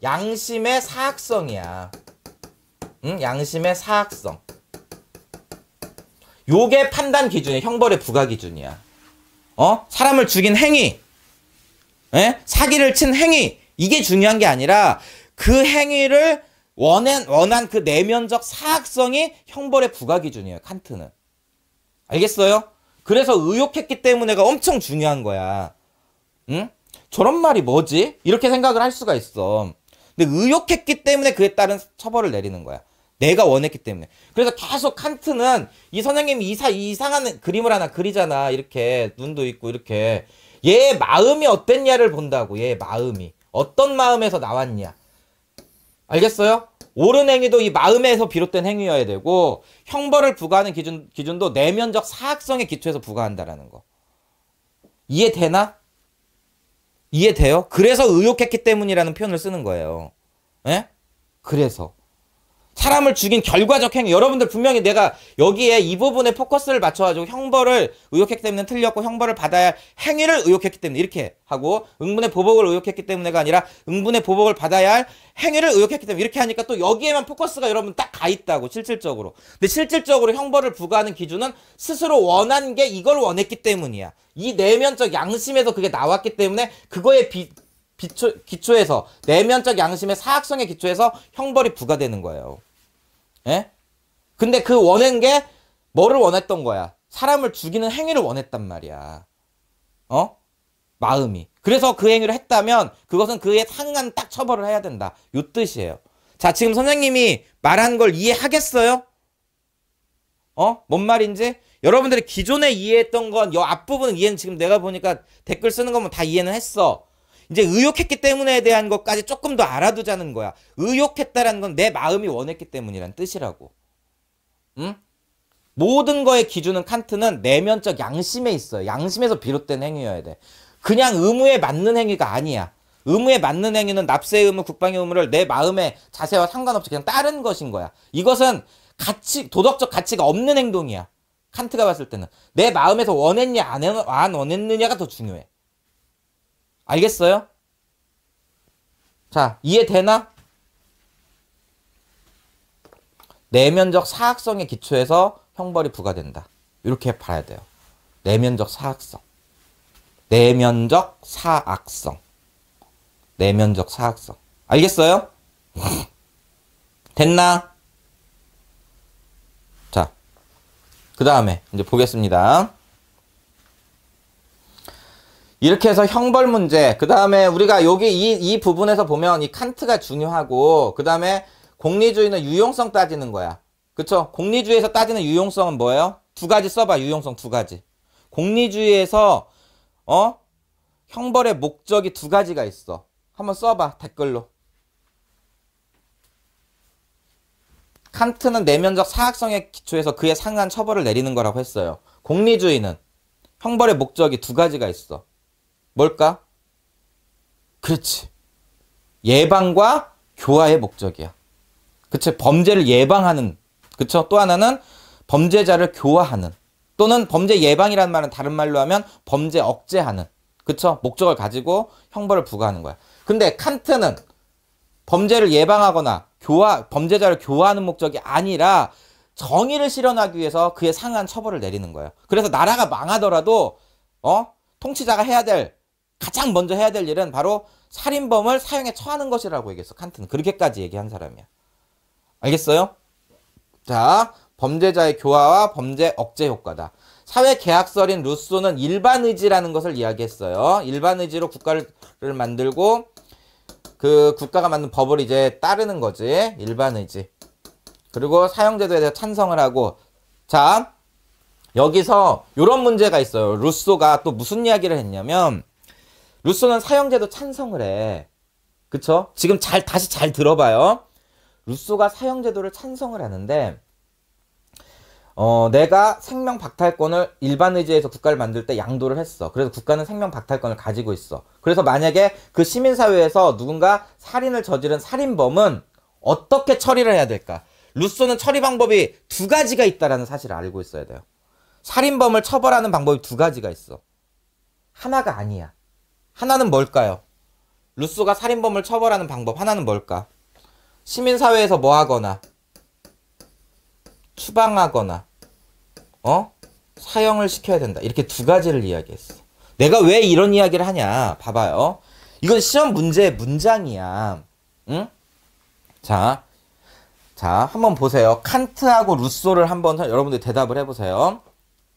양심의 사악성이야. 응? 양심의 사악성. 요게 판단 기준이야. 형벌의 부과 기준이야. 사람을 죽인 행위, 사기를 친 행위, 이게 중요한 게 아니라 그 행위를 원한 그 내면적 사악성이 형벌의 부과 기준이에요. 칸트는. 알겠어요? 그래서 의욕했기 때문에가 엄청 중요한 거야. 응? 저런 말이 뭐지? 이렇게 생각을 할 수가 있어. 근데 의욕했기 때문에 그에 따른 처벌을 내리는 거야. 내가 원했기 때문에. 그래서 계속 칸트는 이 선생님이 이상한 그림을 하나 그리잖아. 이렇게 눈도 있고 이렇게. 얘의 마음이 어땠냐를 본다고. 얘의 마음이. 어떤 마음에서 나왔냐. 알겠어요? 옳은 행위도 이 마음에서 비롯된 행위여야 되고 형벌을 부과하는 기준도 내면적 사악성에 기초해서 부과한다라는 거. 이해되나? 이해돼요? 그래서 의욕했기 때문이라는 표현을 쓰는 거예요. 예? 그래서 사람을 죽인 결과적 행위. 여러분들 분명히 내가 여기에 이 부분에 포커스를 맞춰가지고 형벌을 의욕했기 때문에 틀렸고 형벌을 받아야 할 행위를 의욕했기 때문에 이렇게 하고 응분의 보복을 의욕했기 때문에가 아니라 응분의 보복을 받아야 할 행위를 의욕했기 때문에 이렇게 하니까 또 여기에만 포커스가 여러분 딱 가 있다고 실질적으로. 근데 실질적으로 형벌을 부과하는 기준은 스스로 원한 게 이걸 원했기 때문이야. 이 내면적 양심에서 그게 나왔기 때문에 그거에 기초해서 내면적 양심의 사악성에 기초해서 형벌이 부과되는 거예요. 예? 근데 그 원한 게 뭐를 원했던 거야? 사람을 죽이는 행위를 원했단 말이야. 마음이. 그래서 그 행위를 했다면 그것은 그에 상응한 딱 처벌을 해야 된다. 요 뜻이에요. 자, 지금 선생님이 말한 걸 이해하겠어요? 뭔 말인지? 여러분들이 기존에 이해했던 건 이 앞부분은 이해는 지금 내가 보니까 댓글 쓰는 거면 다 이해는 했어. 이제 의욕했기 때문에 대한 것까지 조금 더 알아두자는 거야. 의욕했다라는 건 내 마음이 원했기 때문이란 뜻이라고. 응? 모든 거의 기준은 칸트는 내면적 양심에 있어요. 양심에서 비롯된 행위여야 돼. 그냥 의무에 맞는 행위가 아니야. 의무에 맞는 행위는 납세의 의무, 국방의 의무를 내 마음의 자세와 상관없이 그냥 따른 것인 거야. 이것은 도덕적 가치가 없는 행동이야. 칸트가 봤을 때는. 내 마음에서 원했냐 안 원했느냐가 더 중요해. 알겠어요? 자, 이해되나? 내면적 사악성에 기초해서 형벌이 부과된다. 이렇게 봐야 돼요. 내면적 사악성. 내면적 사악성. 내면적 사악성. 알겠어요? 됐나? 자, 그 다음에 이제 보겠습니다. 이렇게 해서 형벌 문제, 그 다음에 우리가 여기 이 부분에서 보면 이 칸트가 중요하고, 그 다음에 공리주의는 유용성 따지는 거야. 그쵸? 공리주의에서 따지는 유용성은 뭐예요? 두 가지 써봐. 유용성 두 가지. 공리주의에서 형벌의 목적이 두 가지가 있어. 한번 써봐. 댓글로. 칸트는 내면적 사악성에 기초해서 그에 상응한 처벌을 내리는 거라고 했어요. 공리주의는 형벌의 목적이 두 가지가 있어. 뭘까? 그렇지. 예방과 교화의 목적이야. 그치? 범죄를 예방하는. 그쵸? 또 하나는 범죄자를 교화하는. 또는 범죄 예방이라는 말은 다른 말로 하면 범죄 억제하는. 그쵸? 목적을 가지고 형벌을 부과하는 거야. 근데 칸트는 범죄를 예방하거나 범죄자를 교화하는 목적이 아니라 정의를 실현하기 위해서 그에 상한 처벌을 내리는 거예요. 그래서 나라가 망하더라도 통치자가 가장 먼저 해야 될 일은 바로 살인범을 사형에 처하는 것이라고 얘기했어. 칸트는 그렇게까지 얘기한 사람이야. 알겠어요? 자, 범죄자의 교화와 범죄 억제 효과다. 사회계약설인 루소는 일반의지라는 것을 이야기했어요. 일반의지로 국가를 만들고 그 국가가 만든 법을 이제 따르는 거지. 일반의지. 그리고 사형제도에 대해서 찬성을 하고. 자, 여기서 이런 문제가 있어요. 루소가 또 무슨 이야기를 했냐면 루소는 사형제도 찬성을 해. 그쵸? 지금 다시 잘 들어봐요. 루소가 사형제도를 찬성을 하는데 내가 생명 박탈권을 일반 의제에서 국가를 만들 때 양도를 했어. 그래서 국가는 생명 박탈권을 가지고 있어. 그래서 만약에 그 시민사회에서 누군가 살인을 저지른 살인범은 어떻게 처리를 해야 될까? 루소는 처리 방법이 두 가지가 있다라는 사실을 알고 있어야 돼요. 살인범을 처벌하는 방법이 두 가지가 있어. 하나가 아니야. 하나는 뭘까요? 루소가 살인범을 처벌하는 방법 하나는 뭘까? 시민사회에서 뭐 하거나 추방하거나 사형을 시켜야 된다. 이렇게 두 가지를 이야기했어. 내가 왜 이런 이야기를 하냐? 봐봐요. 이건 시험 문제의 문장이야. 응? 자, 한번 보세요. 칸트하고 루소를 한번 여러분들 대답을 해보세요.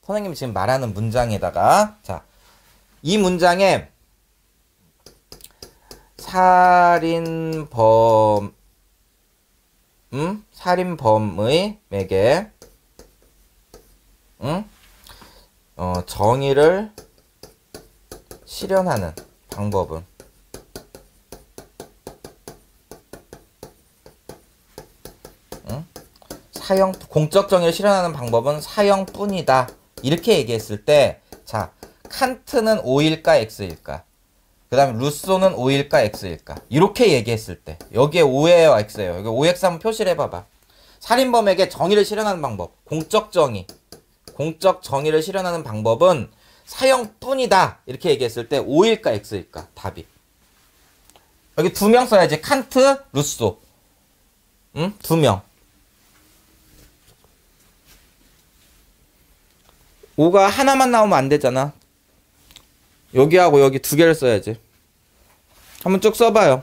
선생님이 지금 말하는 문장에다가 자, 이 문장에 살인범의에게 정의를 실현하는 방법은 공적 정의를 실현하는 방법은 사형뿐이다. 이렇게 얘기했을 때, 자, 칸트는 O일까 X일까? 그 다음에 루소는 O일까 X일까? 이렇게 얘기했을 때, 여기에 O예요, X예요. 여기 OX 한번 표시를 해봐봐. 살인범에게 정의를 실현하는 방법, 공적 정의를 실현하는 방법은 사형뿐이다. 이렇게 얘기했을 때 O일까 X일까? 답이. 여기 두 명 써야지. 칸트, 루소. 두 명. O가 하나만 나오면 안 되잖아. 여기하고 여기 두 개를 써야지. 한번 쭉 써봐요.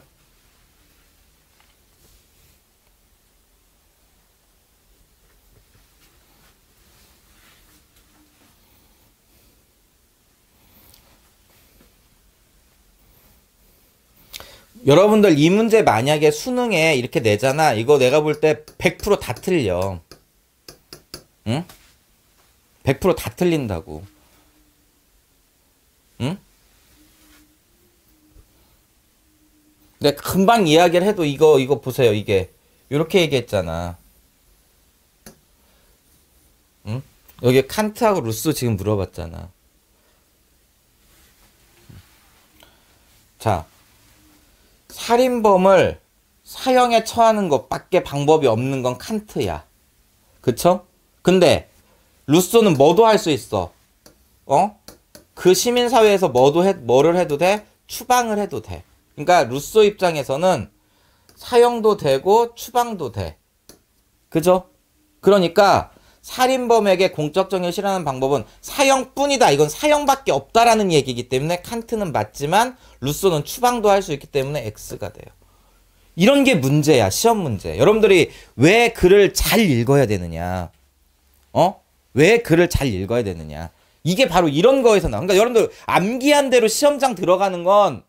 여러분들 이 문제 만약에 수능에 이렇게 내잖아. 이거 내가 볼 때 100% 다 틀려. 응? 100% 다 틀린다고. 응? 내가 금방 이야기를 해도 이거 보세요. 이게 요렇게 얘기했잖아. 응? 여기 칸트하고 루소 지금 물어봤잖아. 자, 살인범을 사형에 처하는 것밖에 방법이 없는 건 칸트야. 그쵸? 근데 루소는 뭐도 할 수 있어. 그 시민사회에서 뭐를 해도 돼? 추방을 해도 돼. 그러니까 루소 입장에서는 사형도 되고 추방도 돼. 그죠? 그러니까 살인범에게 공적 정의를 실현하는 방법은 사형뿐이다. 이건 사형밖에 없다라는 얘기이기 때문에 칸트는 맞지만 루소는 추방도 할 수 있기 때문에 X가 돼요. 이런 게 문제야. 시험 문제. 여러분들이 왜 글을 잘 읽어야 되느냐? 왜 글을 잘 읽어야 되느냐? 이게 바로 이런 거에서 나와. 그러니까 여러분들 암기한 대로 시험장 들어가는 건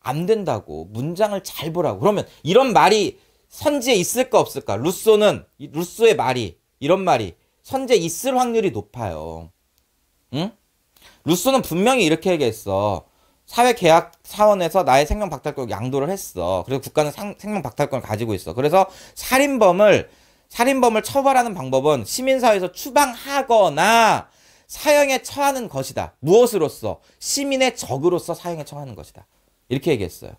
안 된다고. 문장을 잘 보라고. 그러면 이런 말이 선지에 있을까 없을까? 루소의 말이 이런 말이 선지에 있을 확률이 높아요. 응? 루소는 분명히 이렇게 얘기했어. 사회계약 사원에서 나의 생명 박탈권을 양도를 했어. 그래서 국가는 생명 박탈권을 가지고 있어. 그래서 살인범을 처벌하는 방법은 시민사회에서 추방하거나 사형에 처하는 것이다. 무엇으로써? 시민의 적으로서 사형에 처하는 것이다. 이렇게 얘기했어요.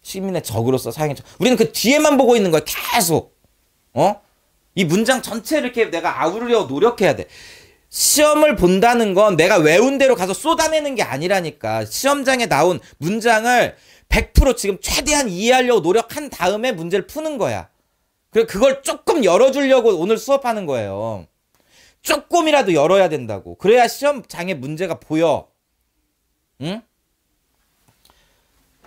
시민의 적으로서 사형에 우리는 그 뒤에만 보고 있는 거야. 계속. 이 문장 전체를 이렇게 내가 아우르려고 노력해야 돼. 시험을 본다는 건 내가 외운 대로 가서 쏟아내는 게 아니라니까. 시험장에 나온 문장을 100% 지금 최대한 이해하려고 노력한 다음에 문제를 푸는 거야. 그리고 그걸 조금 열어주려고 오늘 수업하는 거예요. 조금이라도 열어야 된다고. 그래야 시험장에 문제가 보여. 응?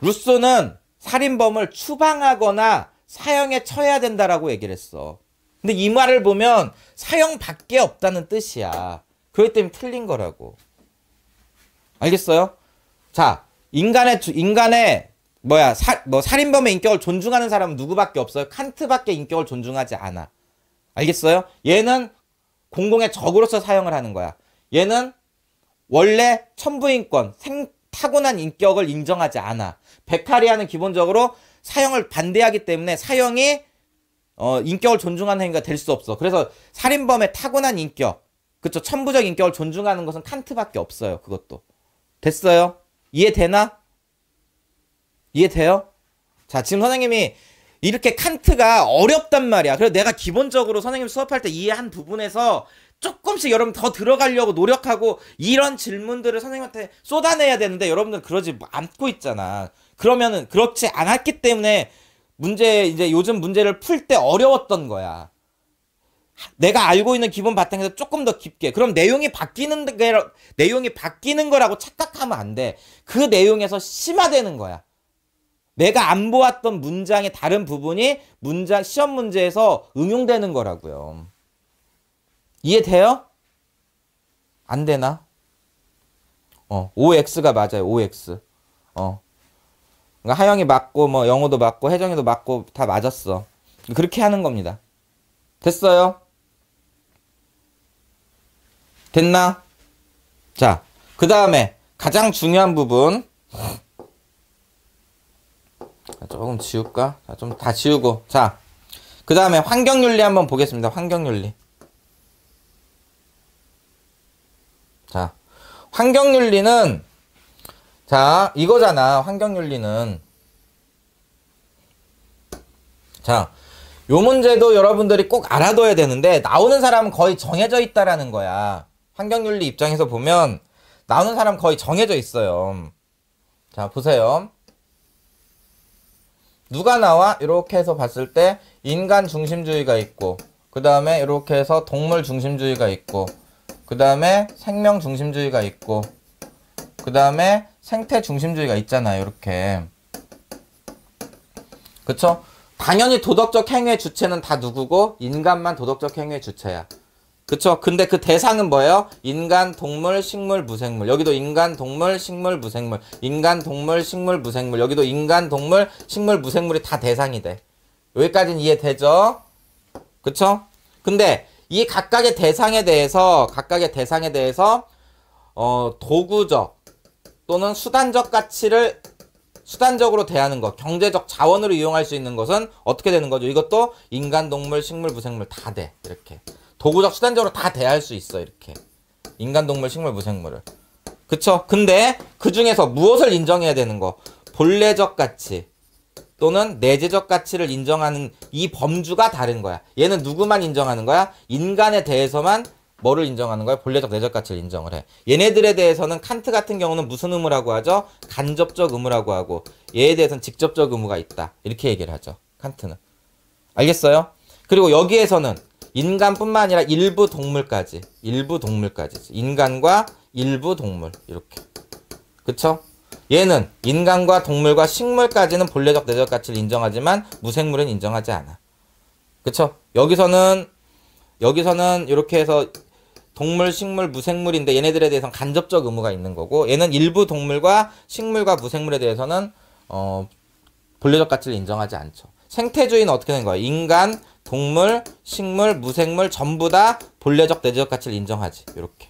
루소는 살인범을 추방하거나 사형에 처해야 된다라고 얘기를 했어. 근데 이 말을 보면 사형밖에 없다는 뜻이야. 그렇기 때문에 틀린 거라고. 알겠어요? 자, 살인범의 인격을 존중하는 사람은 누구밖에 없어요? 칸트밖에 인격을 존중하지 않아. 알겠어요? 얘는 공공의 적으로서 사용을 하는 거야. 얘는 원래 천부인권, 타고난 인격을 인정하지 않아. 베카리아는 기본적으로 사형을 반대하기 때문에 사형이 인격을 존중하는 행위가 될 수 없어. 그래서 살인범의 타고난 인격, 그쵸? 천부적 인격을 존중하는 것은 칸트밖에 없어요. 그것도. 됐어요? 이해되나? 이해돼요? 자, 지금 선생님이 이렇게 칸트가 어렵단 말이야. 그래서 내가 기본적으로 선생님 수업할 때 이해한 부분에서 조금씩 여러분 더 들어가려고 노력하고 이런 질문들을 선생님한테 쏟아내야 되는데 여러분들 그러지 않고 있잖아. 그러면은 그렇지 않았기 때문에 이제 요즘 문제를 풀 때 어려웠던 거야. 내가 알고 있는 기본 바탕에서 조금 더 깊게. 그럼 내용이 바뀌는 거라고 착각하면 안 돼. 그 내용에서 심화되는 거야. 내가 안 보았던 문장의 다른 부분이 시험 문제에서 응용되는 거라고요. 이해돼요? 안 되나? OX가 맞아요. OX. 그러니까 하영이 맞고 뭐 영호도 맞고 혜정이도 맞고 다 맞았어. 그렇게 하는 겁니다. 됐어요? 됐나? 자, 그 다음에 가장 중요한 부분. 조금 지울까? 자, 좀 다 지우고. 자, 그 다음에 환경윤리 한번 보겠습니다. 환경윤리. 자, 환경윤리는, 자, 이거잖아. 환경윤리는. 자, 요 문제도 여러분들이 꼭 알아둬야 되는데, 나오는 사람은 거의 정해져 있다라는 거야. 환경윤리 입장에서 보면, 나오는 사람 거의 정해져 있어요. 자, 보세요. 누가 나와? 이렇게 해서 봤을 때 인간 중심주의가 있고, 그 다음에 이렇게 해서 동물 중심주의가 있고, 그 다음에 생명 중심주의가 있고, 그 다음에 생태 중심주의가 있잖아요. 이렇게. 그쵸? 당연히 도덕적 행위의 주체는 다 누구고? 인간만 도덕적 행위의 주체야. 그쵸? 근데 그 대상은 뭐예요? 인간, 동물, 식물, 무생물. 여기도 인간, 동물, 식물, 무생물. 인간, 동물, 식물, 무생물. 여기도 인간, 동물, 식물, 무생물이 다 대상이 돼. 여기까지는 이해되죠? 그쵸? 근데 이 각각의 대상에 대해서 도구적 또는 수단적 가치를 수단적으로 대하는 것, 경제적 자원으로 이용할 수 있는 것은 어떻게 되는 거죠? 이것도 인간, 동물, 식물, 무생물 다 돼. 이렇게. 도구적, 수단적으로 다 대할 수 있어. 이렇게. 인간, 동물, 식물, 무생물을. 그쵸? 근데 그 중에서 무엇을 인정해야 되는 거? 본래적 가치 또는 내재적 가치를 인정하는 이 범주가 다른 거야. 얘는 누구만 인정하는 거야? 인간에 대해서만 뭐를 인정하는 거야? 본래적, 내적 가치를 인정을 해. 얘네들에 대해서는 칸트 같은 경우는 무슨 의무라고 하죠? 간접적 의무라고 하고, 얘에 대해서는 직접적 의무가 있다. 이렇게 얘기를 하죠. 칸트는. 알겠어요? 그리고 여기에서는 인간뿐만 아니라 일부 동물까지. 인간과 일부 동물. 이렇게. 그쵸? 얘는 인간과 동물과 식물까지는 본래적, 내적 가치를 인정하지만 무생물은 인정하지 않아. 그쵸? 여기서는 이렇게 해서 동물, 식물, 무생물인데 얘네들에 대해서는 간접적 의무가 있는 거고, 얘는 일부 동물과 식물과 무생물에 대해서는 본래적 가치를 인정하지 않죠. 생태주의는 어떻게 된 거야? 인간, 동물, 식물, 무생물 전부 다 본래적, 내적 가치를 인정하지. 이렇게.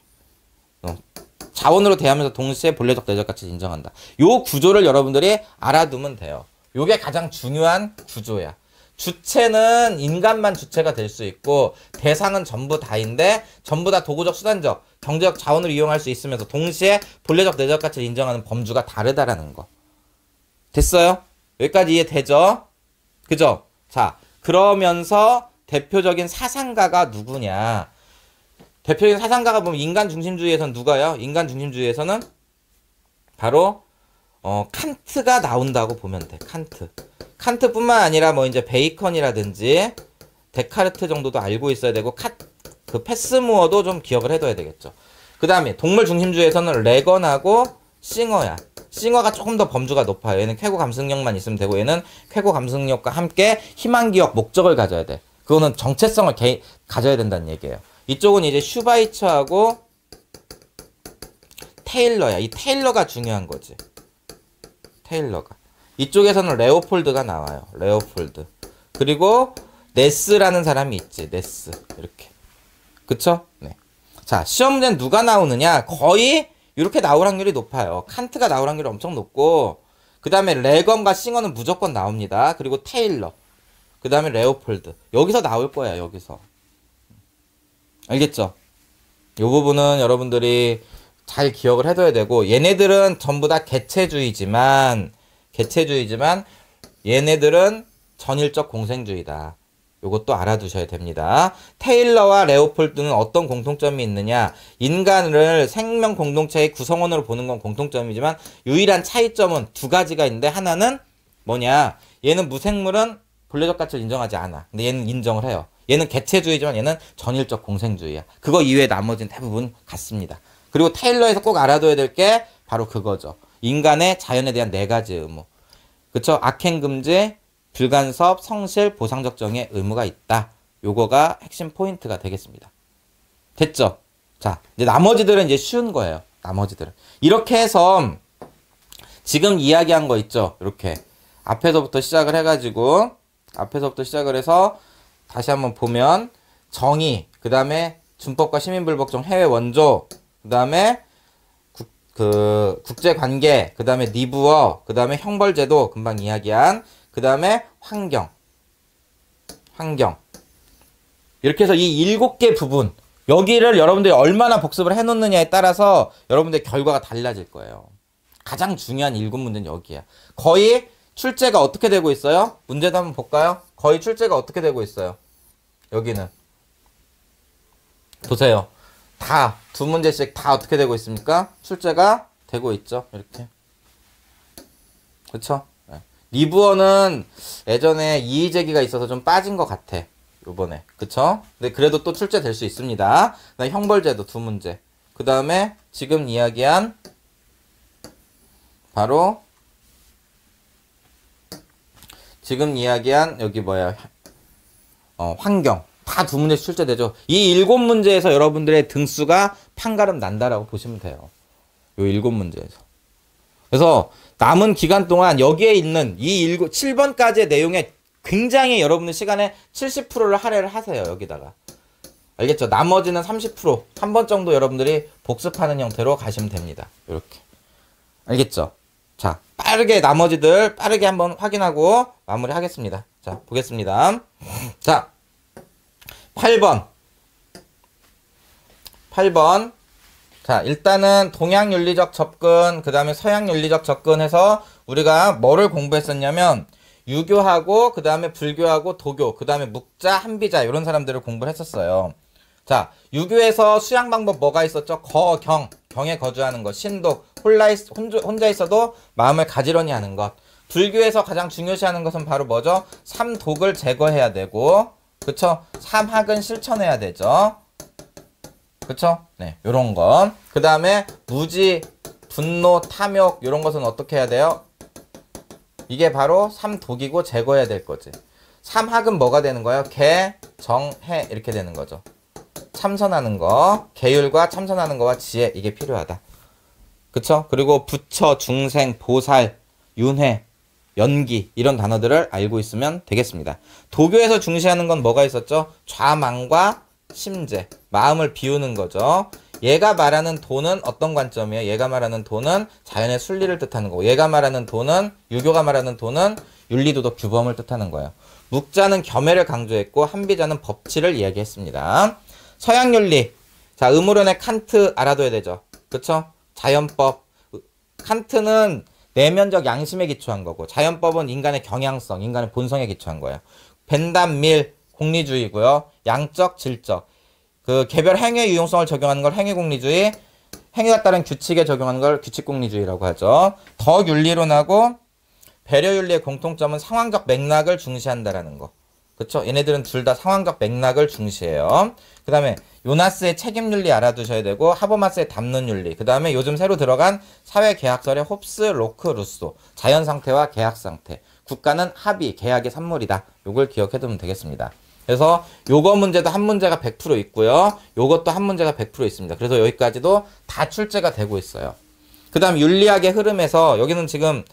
자원으로 대하면서 동시에 본래적, 내적 가치를 인정한다. 요 구조를 여러분들이 알아두면 돼요. 요게 가장 중요한 구조야. 주체는 인간만 주체가 될 수 있고, 대상은 전부 다인데 전부 다 도구적, 수단적, 경제적 자원을 이용할 수 있으면서 동시에 본래적, 내적 가치를 인정하는 범주가 다르다라는 거. 됐어요? 여기까지 이해되죠? 그죠? 자, 그러면서 대표적인 사상가가 누구냐? 대표적인 사상가가 보면 인간 중심주의에서는 누가요? 인간 중심주의에서는 바로 칸트가 나온다고 보면 돼. 칸트뿐만 아니라 뭐 이제 베이컨이라든지 데카르트 정도도 알고 있어야 되고, 그 패스무어도 좀 기억을 해둬야 되겠죠. 그 다음에 동물 중심주의에서는 레건하고 싱어야. 싱어가 조금 더 범주가 높아요. 얘는 쾌고 감승력만 있으면 되고, 얘는 쾌고 감승력과 함께 희망, 기억, 목적을 가져야 돼. 그거는 정체성을 가져야 된다는 얘기예요. 이쪽은 이제 슈바이처하고 테일러야. 이 테일러가 중요한 거지. 테일러가. 이쪽에서는 레오폴드가 나와요. 레오폴드. 그리고 네스라는 사람이 있지. 네스. 이렇게. 그쵸? 네. 자, 시험 문제는 누가 나오느냐? 거의 이렇게 나올 확률이 높아요. 칸트가 나올 확률이 엄청 높고, 그 다음에 레건과 싱어는 무조건 나옵니다. 그리고 테일러. 그 다음에 레오폴드. 여기서 나올 거야, 여기서. 알겠죠? 이 부분은 여러분들이 잘 기억을 해둬야 되고, 얘네들은 전부 다 개체주의지만 얘네들은 전일적 공생주의다. 요것도 알아두셔야 됩니다. 테일러와 레오폴드는 어떤 공통점이 있느냐? 인간을 생명 공동체의 구성원으로 보는 건 공통점이지만 유일한 차이점은 두 가지가 있는데, 하나는 뭐냐? 얘는 무생물은 본래적 가치를 인정하지 않아. 근데 얘는 인정을 해요. 얘는 개체주의지만 얘는 전일적 공생주의야. 그거 이외에 나머지는 대부분 같습니다. 그리고 테일러에서 꼭 알아둬야 될 게 바로 그거죠. 인간의 자연에 대한 네 가지 의무. 그쵸? 악행금지, 불간섭, 성실, 보상적 정의의 의무가 있다. 요거가 핵심 포인트가 되겠습니다. 됐죠? 자, 이제 나머지들은 이제 쉬운 거예요. 나머지들은. 이렇게 해서 지금 이야기한 거 있죠? 이렇게. 앞에서부터 시작을 해가지고, 앞에서부터 시작을 해서 다시 한번 보면 정의, 그 다음에 준법과 시민불복종 해외 원조, 그 다음에 국제관계, 그 다음에 니부어, 그 다음에 형벌제도, 금방 이야기한, 그 다음에 환경. 이렇게 해서 이 7개 부분, 여기를 여러분들이 얼마나 복습을 해놓느냐에 따라서 여러분들의 결과가 달라질 거예요. 가장 중요한 7문제는 여기야. 거의 출제가 어떻게 되고 있어요? 문제도 한번 볼까요? 거의 출제가 어떻게 되고 있어요? 여기는. 보세요. 다, 2문제씩 다 어떻게 되고 있습니까? 출제가 되고 있죠. 이렇게. 그쵸? 리부어는 예전에 이의제기가 있어서 좀 빠진 것 같아. 요번에. 그쵸? 근데 그래도 또 출제될 수 있습니다. 그다음에 형벌제도 2문제. 그 다음에 지금 이야기한 바로 여기 뭐야? 환경. 다 2문제씩 출제되죠. 이 7문제에서 여러분들의 등수가 판가름 난다라고 보시면 돼요. 요 7문제에서. 그래서 남은 기간 동안 여기에 있는 이 7번까지의 내용에 굉장히 여러분들 시간의 70%를 할애를 하세요. 여기다가. 알겠죠? 나머지는 30%, 한 번 정도 여러분들이 복습하는 형태로 가시면 됩니다. 이렇게. 알겠죠? 자, 빠르게 나머지들 빠르게 한번 확인하고 마무리하겠습니다. 자, 보겠습니다. 자, 8번. 자, 일단은 동양윤리적 접근, 그 다음에 서양윤리적 접근해서 우리가 뭐를 공부했었냐면 유교하고 그 다음에 불교하고 도교, 그 다음에 묵자, 한비자 이런 사람들을 공부를 했었어요. 자, 유교에서 수양 방법 뭐가 있었죠? 경에 거주하는 것, 신독, 혼자 있어도 마음을 가지런히 하는 것. 불교에서 가장 중요시하는 것은 바로 뭐죠? 삼독을 제거해야 되고, 그쵸? 삼학은 실천해야 되죠. 그쵸? 네, 요런 것. 그 다음에 무지, 분노, 탐욕 요런 것은 어떻게 해야 돼요? 이게 바로 삼독이고 제거해야 될 거지. 삼학은 뭐가 되는 거예요? 개, 정, 해 이렇게 되는 거죠. 참선하는 거, 계율과 참선하는 거와 지혜 이게 필요하다. 그쵸? 그리고 부처, 중생, 보살, 윤회, 연기 이런 단어들을 알고 있으면 되겠습니다. 도교에서 중시하는 건 뭐가 있었죠? 좌망과 심재, 마음을 비우는 거죠. 얘가 말하는 도는 어떤 관점이에요? 얘가 말하는 도는 자연의 순리를 뜻하는 거고, 얘가 말하는 도는, 유교가 말하는 도는 윤리도덕 규범을 뜻하는 거예요. 묵자는 겸해를 강조했고 한비자는 법치를 이야기했습니다. 서양윤리, 자, 의무론의 칸트 알아둬야 되죠. 그쵸? 자연법, 칸트는 내면적 양심에 기초한 거고, 자연법은 인간의 경향성, 인간의 본성에 기초한 거예요. 벤담밀 공리주의고요. 양적, 질적. 그 개별 행위의 유용성을 적용하는 걸 행위공리주의, 행위가 따른 규칙에 적용하는 걸 규칙공리주의라고 하죠. 덕윤리론하고 배려윤리의 공통점은 상황적 맥락을 중시한다라는 거. 그쵸? 얘네들은 둘 다 상황적 맥락을 중시해요. 그 다음에 요나스의 책임윤리 알아두셔야 되고, 하버마스의 담론윤리, 그 다음에 요즘 새로 들어간 사회계약설의 홉스, 로크, 루소, 자연상태와 계약상태, 국가는 합의, 계약의 산물이다. 요걸 기억해두면 되겠습니다. 그래서 요거 문제도 한 문제가 100% 있고요. 요것도 한 문제가 100% 있습니다. 그래서 여기까지도 다 출제가 되고 있어요. 그 다음 윤리학의 흐름에서 여기는 지금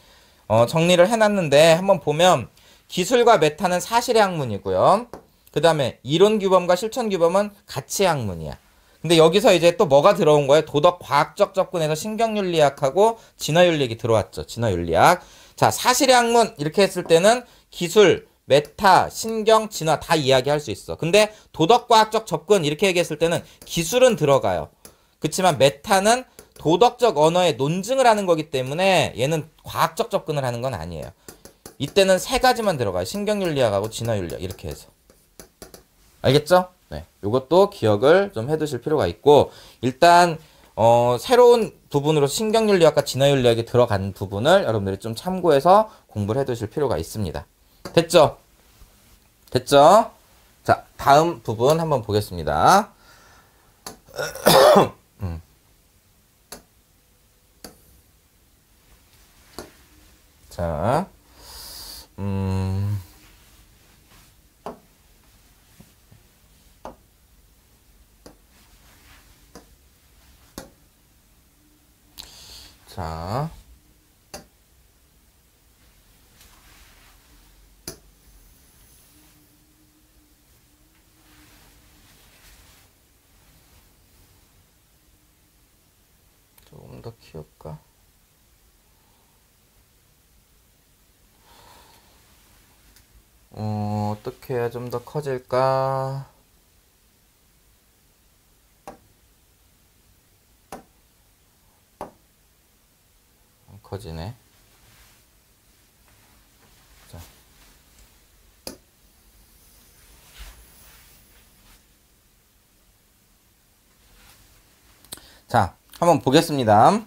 정리를 해놨는데 한번 보면 기술과 메타는 사실의 학문이고요. 그 다음에 이론 규범과 실천 규범은 가치의 학문이야. 근데 여기서 이제 또 뭐가 들어온 거예요? 도덕 과학적 접근에서 신경윤리학하고 진화윤리학이 들어왔죠. 진화윤리학. 자, 사실의 학문 이렇게 했을 때는 기술, 메타, 신경, 진화 다 이야기할 수 있어. 근데 도덕과학적 접근 이렇게 얘기했을 때는 기술은 들어가요. 그렇지만 메타는 도덕적 언어의 논증을 하는 거기 때문에 얘는 과학적 접근을 하는 건 아니에요. 이때는 세 가지만 들어가요. 신경윤리학하고 진화윤리학 이렇게 해서. 알겠죠? 네. 요것도 기억을 좀 해두실 필요가 있고 일단 새로운 부분으로 신경윤리학과 진화윤리학이 들어간 부분을 여러분들이 좀 참고해서 공부를 해두실 필요가 있습니다. 됐죠? 됐죠? 자, 다음 부분 한번 보겠습니다. 자, 자, 조금 더 키울까? 어떻게 해야 좀 더 커질까? 안 커지네. 자. 자, 한번 보겠습니다.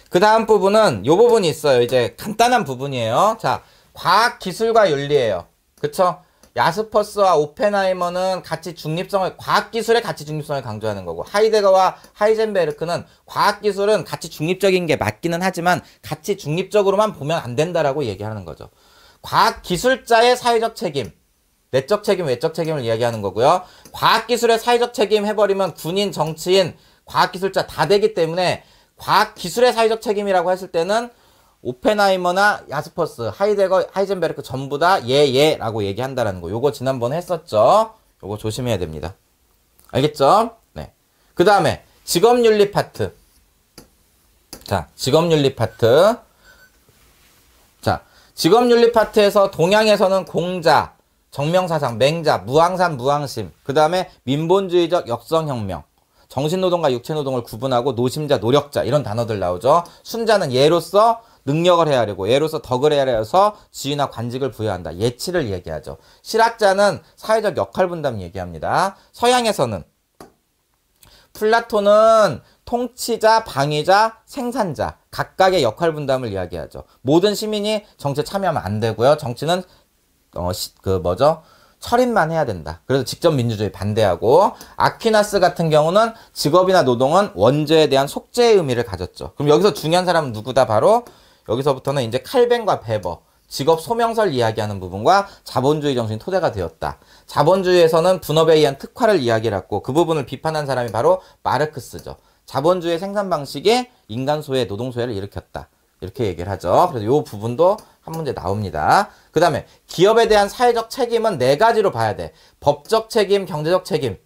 그 다음 부분은 요 부분이 있어요. 이제 간단한 부분이에요. 자, 과학 기술과 윤리예요. 그쵸? 야스퍼스와 오펜하이머는 가치 중립성을, 과학기술의 가치 중립성을 강조하는 거고, 하이데거와 하이젠베르크는 과학기술은 가치 중립적인 게 맞기는 하지만 가치 중립적으로만 보면 안 된다라고 얘기하는 거죠. 과학기술자의 사회적 책임, 내적 책임, 외적 책임을 이야기하는 거고요. 과학기술의 사회적 책임 해버리면 군인, 정치인, 과학기술자 다 되기 때문에 과학기술의 사회적 책임이라고 했을 때는 오펜하이머나 야스퍼스, 하이데거, 하이젠베르크 전부 다 예라고 얘기한다라는 거. 요거 지난번에 했었죠. 요거 조심해야 됩니다. 알겠죠? 네. 그 다음에 직업윤리 파트. 자, 직업윤리 파트. 자, 직업윤리 파트에서 동양에서는 공자, 정명사상, 맹자, 무항산, 무항심. 그 다음에 민본주의적 역성혁명. 정신노동과 육체노동을 구분하고 노심자, 노력자 이런 단어들 나오죠. 순자는 예로서 능력을 헤아리고 예로서 덕을 헤아려서 지위나 관직을 부여한다. 예치를 얘기하죠. 실학자는 사회적 역할 분담 얘기합니다. 서양에서는 플라톤은 통치자, 방위자, 생산자 각각의 역할 분담을 이야기하죠. 모든 시민이 정치에 참여하면 안 되고요. 정치는 철인만 해야 된다. 그래서 직접 민주주의 반대하고 아퀴나스 같은 경우는 직업이나 노동은 원죄에 대한 속죄의 의미를 가졌죠. 그럼 여기서 중요한 사람은 누구다? 바로 여기서부터는 이제 칼벤과 베버, 직업 소명설 이야기하는 부분과 자본주의 정신이 토대가 되었다. 자본주의에서는 분업에 의한 특화를 이야기를 했고 그 부분을 비판한 사람이 바로 마르크스죠. 자본주의 생산 방식이 인간 소외, 노동 소외를 일으켰다. 이렇게 얘기를 하죠. 그래서 이 부분도 한 문제 나옵니다. 그 다음에 기업에 대한 사회적 책임은 네 가지로 봐야 돼. 법적 책임, 경제적 책임.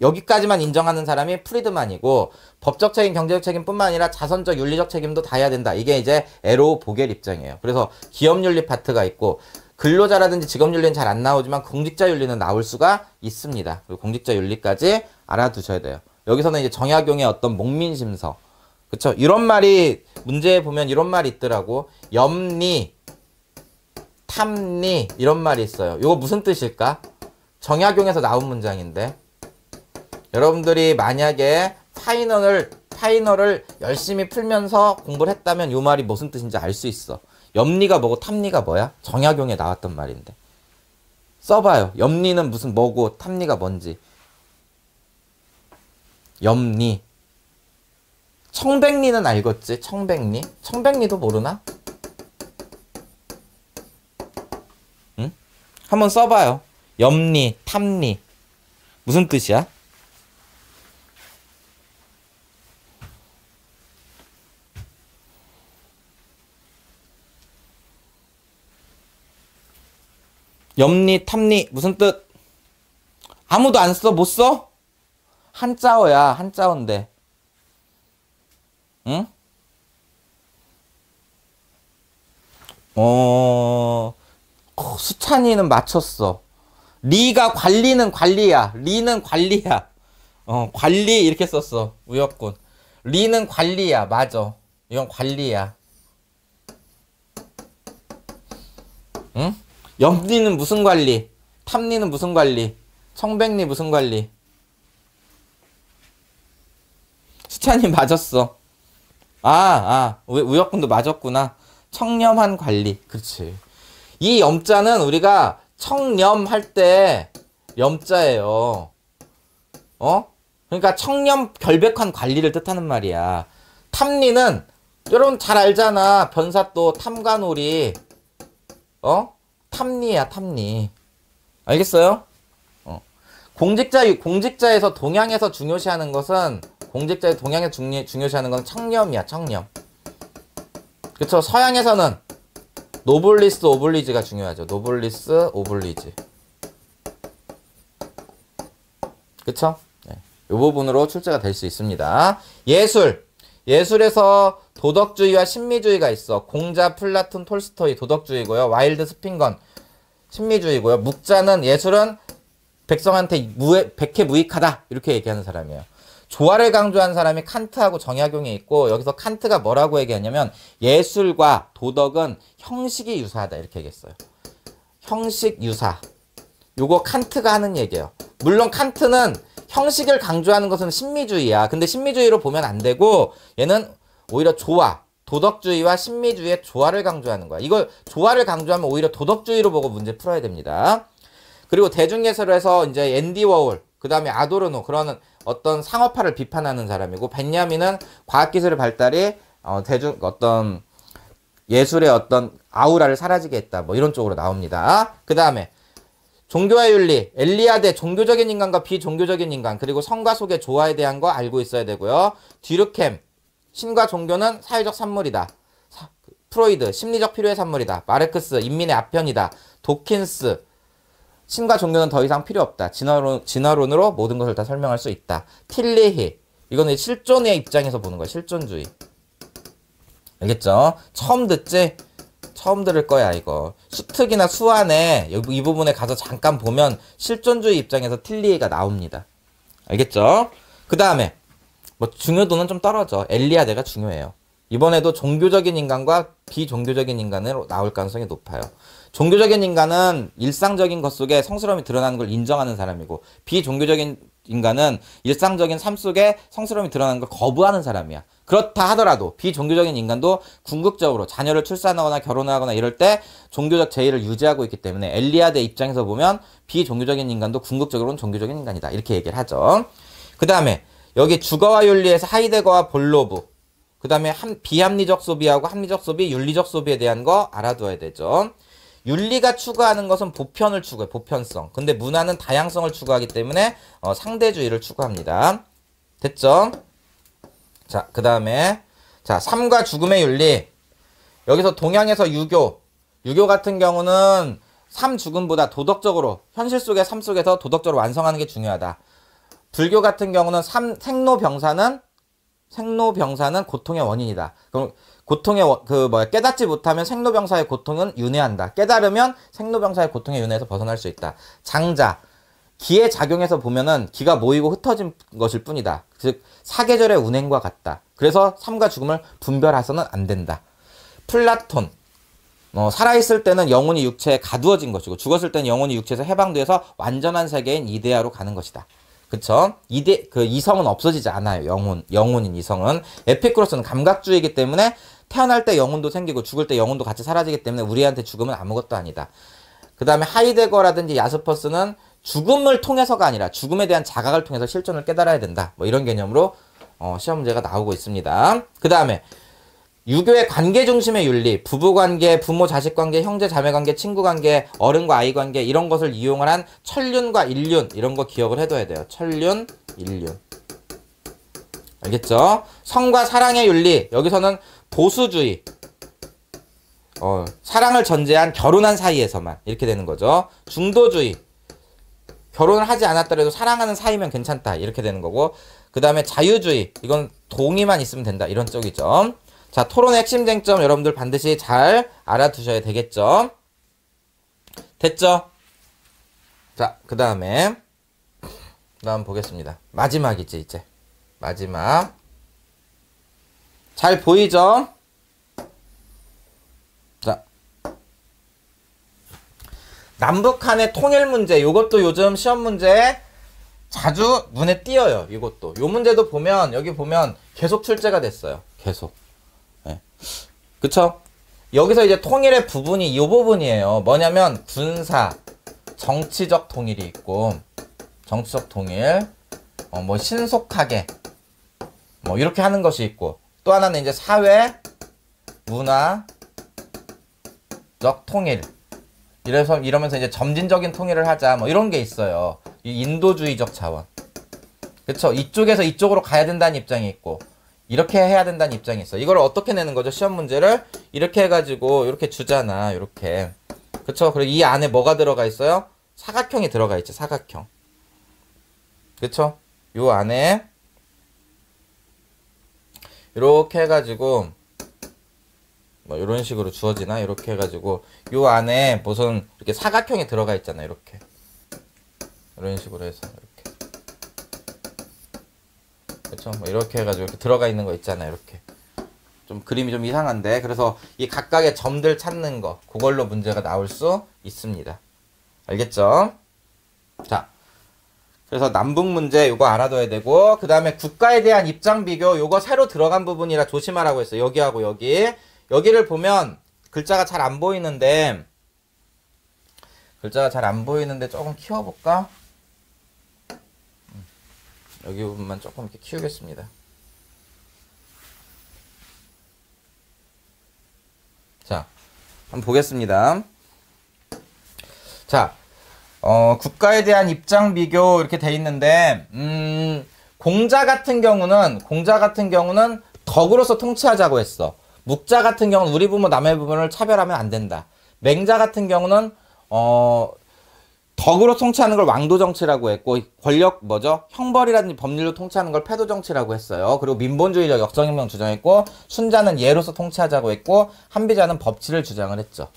여기까지만 인정하는 사람이 프리드만이고 법적 책임, 경제적 책임뿐만 아니라 자선적, 윤리적 책임도 다 해야 된다. 이게 이제 에로 보겔 입장이에요. 그래서 기업윤리 파트가 있고 근로자라든지 직업윤리는 잘 안 나오지만 공직자윤리는 나올 수가 있습니다. 그리고 공직자윤리까지 알아두셔야 돼요. 여기서는 이제 정약용의 어떤 목민심서, 그쵸? 이런 말이 문제에 보면 이런 말이 있더라고. 염리, 탐리 이런 말이 있어요. 이거 무슨 뜻일까? 정약용에서 나온 문장인데 여러분들이 만약에 파이널을 열심히 풀면서 공부를 했다면 이 말이 무슨 뜻인지 알 수 있어. 염리가 뭐고 탐리가 뭐야? 정약용에 나왔던 말인데 써봐요. 염리는 무슨 뭐고 탐리가 뭔지. 염리. 청백리는 알겠지? 청백리? 청백리도 모르나? 응? 한번 써봐요. 염리, 탐리. 무슨 뜻이야? 염리, 탐리 무슨 뜻? 아무도 안 써? 못 써? 한자어야. 한자어인데. 응? 수찬이는 맞췄어. 리가 관리는 관리야. 리는 관리야. 관리 이렇게 썼어. 우혁군. 리는 관리야. 맞아. 이건 관리야. 응? 염리는 무슨 관리? 탐리는 무슨 관리? 청백리 무슨 관리? 수찬이 맞았어. 우혁군도 맞았구나. 청렴한 관리. 그렇지. 이 염자는 우리가 청렴할 때 염자예요. 그러니까 청렴 결백한 관리를 뜻하는 말이야. 탐리는 여러분 잘 알잖아. 변사또 탐관오리. 탐리야, 탐리. 알겠어요? 공직자에서 동양에서 중요시하는 것은 공직자의 동양에서 중요시하는 건 청렴이야, 청렴. 그쵸? 서양에서는 노블리스 오블리지가 중요하죠. 노블리스 오블리지. 그쵸? 네. 이 부분으로 출제가 될 수 있습니다. 예술에서 도덕주의와 신미주의가 있어. 공자, 플라톤, 톨스토이 도덕주의고요. 와일드, 스핑건 신미주의고요. 묵자는 예술은 백성한테 백해무익하다 이렇게 얘기하는 사람이에요. 조화를 강조한 사람이 칸트하고 정약용이 있고, 여기서 칸트가 뭐라고 얘기하냐면 예술과 도덕은 형식이 유사하다 이렇게 얘기했어요. 형식 유사. 요거 칸트가 하는 얘기예요. 물론 칸트는 형식을 강조하는 것은 신미주의야. 근데 신미주의로 보면 안 되고, 얘는 오히려 조화, 도덕주의와 신미주의의 조화를 강조하는 거야. 이걸 조화를 강조하면 오히려 도덕주의로 보고 문제 풀어야 됩니다. 그리고 대중예술에서 이제 앤디 워홀, 그 다음에 아도르노, 그런 어떤 상업화를 비판하는 사람이고, 벤야민은 과학기술의 발달이 어떤 예술의 어떤 아우라를 사라지게 했다, 뭐 이런 쪽으로 나옵니다. 그 다음에 종교와 윤리, 엘리아데 종교적인 인간과 비종교적인 인간, 그리고 성과 속의 조화에 대한 거 알고 있어야 되고요. 듀르켐, 신과 종교는 사회적 산물이다. 프로이드, 심리적 필요의 산물이다. 마르크스, 인민의 아편이다. 도킨스, 신과 종교는 더 이상 필요 없다. 진화론으로 모든 것을 다 설명할 수 있다. 틸리히, 이거는 실존의 입장에서 보는 거야. 실존주의. 알겠죠? 처음 듣지? 처음 들을 거야 이거. 수특이나 수완에 이 부분에 가서 잠깐 보면 실존주의 입장에서 틸리히가 나옵니다. 알겠죠? 그 다음에 뭐 중요도는 좀 떨어져. 엘리아데가 중요해요. 이번에도 종교적인 인간과 비종교적인 인간으로 나올 가능성이 높아요. 종교적인 인간은 일상적인 것 속에 성스러움이 드러나는 걸 인정하는 사람이고, 비종교적인 인간은 일상적인 삶 속에 성스러움이 드러나는 걸 거부하는 사람이야. 그렇다 하더라도 비종교적인 인간도 궁극적으로 자녀를 출산하거나 결혼하거나 이럴 때 종교적 제의를 유지하고 있기 때문에 엘리아데 입장에서 보면 비종교적인 인간도 궁극적으로는 종교적인 인간이다. 이렇게 얘기를 하죠. 그 다음에 여기 주거와 윤리에서 하이데거와 볼로브, 그 다음에 비합리적 소비하고 합리적 소비, 윤리적 소비에 대한 거 알아둬야 되죠. 윤리가 추구하는 것은 보편을 추구해, 보편성. 근데 문화는 다양성을 추구하기 때문에 상대주의를 추구합니다. 됐죠? 자, 그 다음에 자, 삶과 죽음의 윤리. 여기서 동양에서 유교 같은 경우는 삶 죽음보다 도덕적으로, 현실 속의 삶 속에서 도덕적으로 완성하는 게 중요하다. 불교 같은 경우는 생로병사는 고통의 원인이다. 그럼 고통의 깨닫지 못하면 생로병사의 고통은 윤회한다. 깨달으면 생로병사의 고통의 윤회에서 벗어날 수 있다. 장자, 기의 작용에서 보면은 기가 모이고 흩어진 것일 뿐이다. 즉 사계절의 운행과 같다. 그래서 삶과 죽음을 분별해서는 안 된다. 플라톤, 살아있을 때는 영혼이 육체에 가두어진 것이고, 죽었을 때는 영혼이 육체에서 해방돼서 완전한 세계인 이데아로 가는 것이다. 그쵸? 이성은 없어지지 않아요. 영혼인 이성은. 에피쿠로스는 감각주의이기 때문에 태어날 때 영혼도 생기고 죽을 때 영혼도 같이 사라지기 때문에 우리한테 죽음은 아무것도 아니다. 그 다음에 하이데거라든지 야스퍼스는 죽음을 통해서가 아니라 죽음에 대한 자각을 통해서 실존을 깨달아야 된다. 뭐 이런 개념으로 시험 문제가 나오고 있습니다. 그 다음에 유교의 관계 중심의 윤리, 부부관계, 부모-자식관계, 형제-자매관계, 친구관계, 어른과 아이관계, 이런 것을 이용을 한 천륜과 일륜, 이런 거 기억을 해둬야 돼요. 천륜, 일륜. 알겠죠? 성과 사랑의 윤리, 여기서는 보수주의, 사랑을 전제한 결혼한 사이에서만 이렇게 되는 거죠. 중도주의, 결혼을 하지 않았더라도 사랑하는 사이면 괜찮다 이렇게 되는 거고, 그 다음에 자유주의, 이건 동의만 있으면 된다 이런 쪽이죠. 자, 토론의 핵심 쟁점 여러분들 반드시 잘 알아두셔야 되겠죠. 됐죠? 자, 그 다음 보겠습니다. 마지막이지, 이제. 마지막. 잘 보이죠? 자. 남북한의 통일 문제, 요것도 요즘 시험 문제 자주 눈에 띄어요. 이것도. 요 문제도 보면, 여기 보면 계속 출제가 됐어요. 계속. 네. 그쵸? 여기서 이제 통일의 부분이 이 부분이에요. 뭐냐면, 군사, 정치적 통일이 있고, 정치적 통일, 뭐, 신속하게, 뭐, 이렇게 하는 것이 있고, 또 하나는 이제 사회, 문화적 통일. 이러면서 이제 점진적인 통일을 하자, 뭐, 이런 게 있어요. 이 인도주의적 차원. 그쵸? 이쪽에서 이쪽으로 가야 된다는 입장이 있고, 이렇게 해야 된다는 입장이 있어. 이걸 어떻게 내는 거죠? 시험 문제를 이렇게 해가지고 이렇게 주잖아. 이렇게. 그쵸? 그리고 이 안에 뭐가 들어가 있어요? 사각형이 들어가 있지. 사각형. 그쵸? 요 안에 이렇게 해가지고 뭐 이런 식으로 주어지나? 이렇게 해가지고 요 안에 무슨 이렇게 사각형이 들어가 있잖아. 이렇게. 이런 식으로 해서 이렇게. 그쵸? 뭐 이렇게 해가지고 이렇게 들어가 있는 거 있잖아요. 이렇게. 좀 그림이 좀 이상한데. 그래서 이 각각의 점들 찾는 거. 그걸로 문제가 나올 수 있습니다. 알겠죠? 자. 그래서 남북 문제 요거 알아둬야 되고, 그 다음에 국가에 대한 입장 비교 요거 새로 들어간 부분이라 조심하라고 했어요. 여기하고 여기. 여기를 보면 글자가 잘 안 보이는데, 조금 키워볼까? 여기 부분만 조금 이렇게 키우겠습니다. 자, 한번 보겠습니다. 자, 국가에 대한 입장 비교 이렇게 돼 있는데, 공자 같은 경우는 덕으로서 통치하자고 했어. 묵자 같은 경우는 우리 부모 남의 부모를 차별하면 안 된다. 맹자 같은 경우는 덕으로 통치하는 걸 왕도정치라고 했고, 권력 형벌이라든지 법률로 통치하는 걸 패도정치라고 했어요. 그리고 민본주의적 역정혁명 주장했고, 순자는 예로서 통치하자고 했고, 한비자는 법치를 주장을 했죠.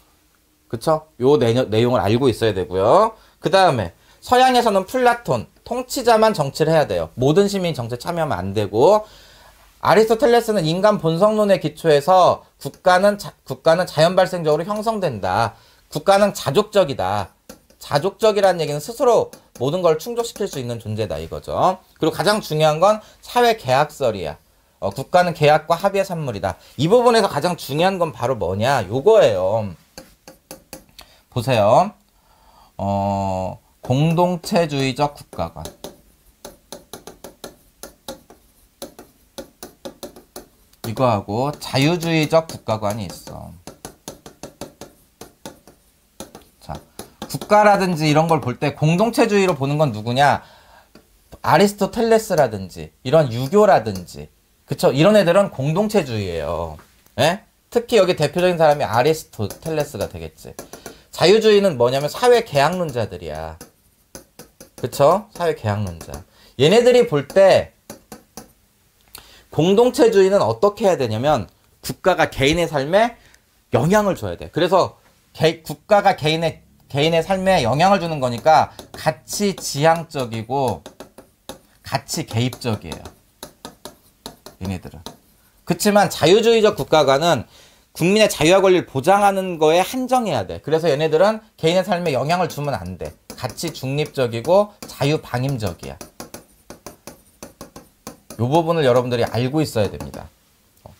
그쵸? 요 내용을 알고 있어야 되고요. 그 다음에 서양에서는 플라톤, 통치자만 정치를 해야 돼요. 모든 시민이 정치에 참여하면 안 되고, 아리스토텔레스는 인간 본성론에 기초해서 국가는 자연 발생적으로 형성된다. 국가는 자족적이다. 자족적이라는 얘기는 스스로 모든 걸 충족시킬 수 있는 존재다 이거죠. 그리고 가장 중요한 건 사회 계약설이야. 국가는 계약과 합의의 산물이다. 이 부분에서 가장 중요한 건 바로 뭐냐? 요거예요. 보세요. 공동체주의적 국가관. 이거하고 자유주의적 국가관이 있어. 자, 국가라든지 이런 걸 볼 때 공동체주의로 보는 건 누구냐? 아리스토텔레스라든지 이런 유교라든지, 그쵸? 이런 애들은 공동체주의예요. 예? 특히 여기 대표적인 사람이 아리스토텔레스가 되겠지. 자유주의는 뭐냐면 사회계약론자들이야. 그쵸? 사회계약론자. 얘네들이 볼 때 공동체주의는 어떻게 해야 되냐면 국가가 개인의 삶에 영향을 줘야 돼. 그래서 국가가 개인의 삶에 영향을 주는 거니까 가치 지향적이고 가치 개입적이에요. 얘네들은. 그치만 자유주의적 국가관은 국민의 자유와 권리를 보장하는 거에 한정해야 돼. 그래서 얘네들은 개인의 삶에 영향을 주면 안 돼. 가치 중립적이고 자유방임적이야. 이 부분을 여러분들이 알고 있어야 됩니다.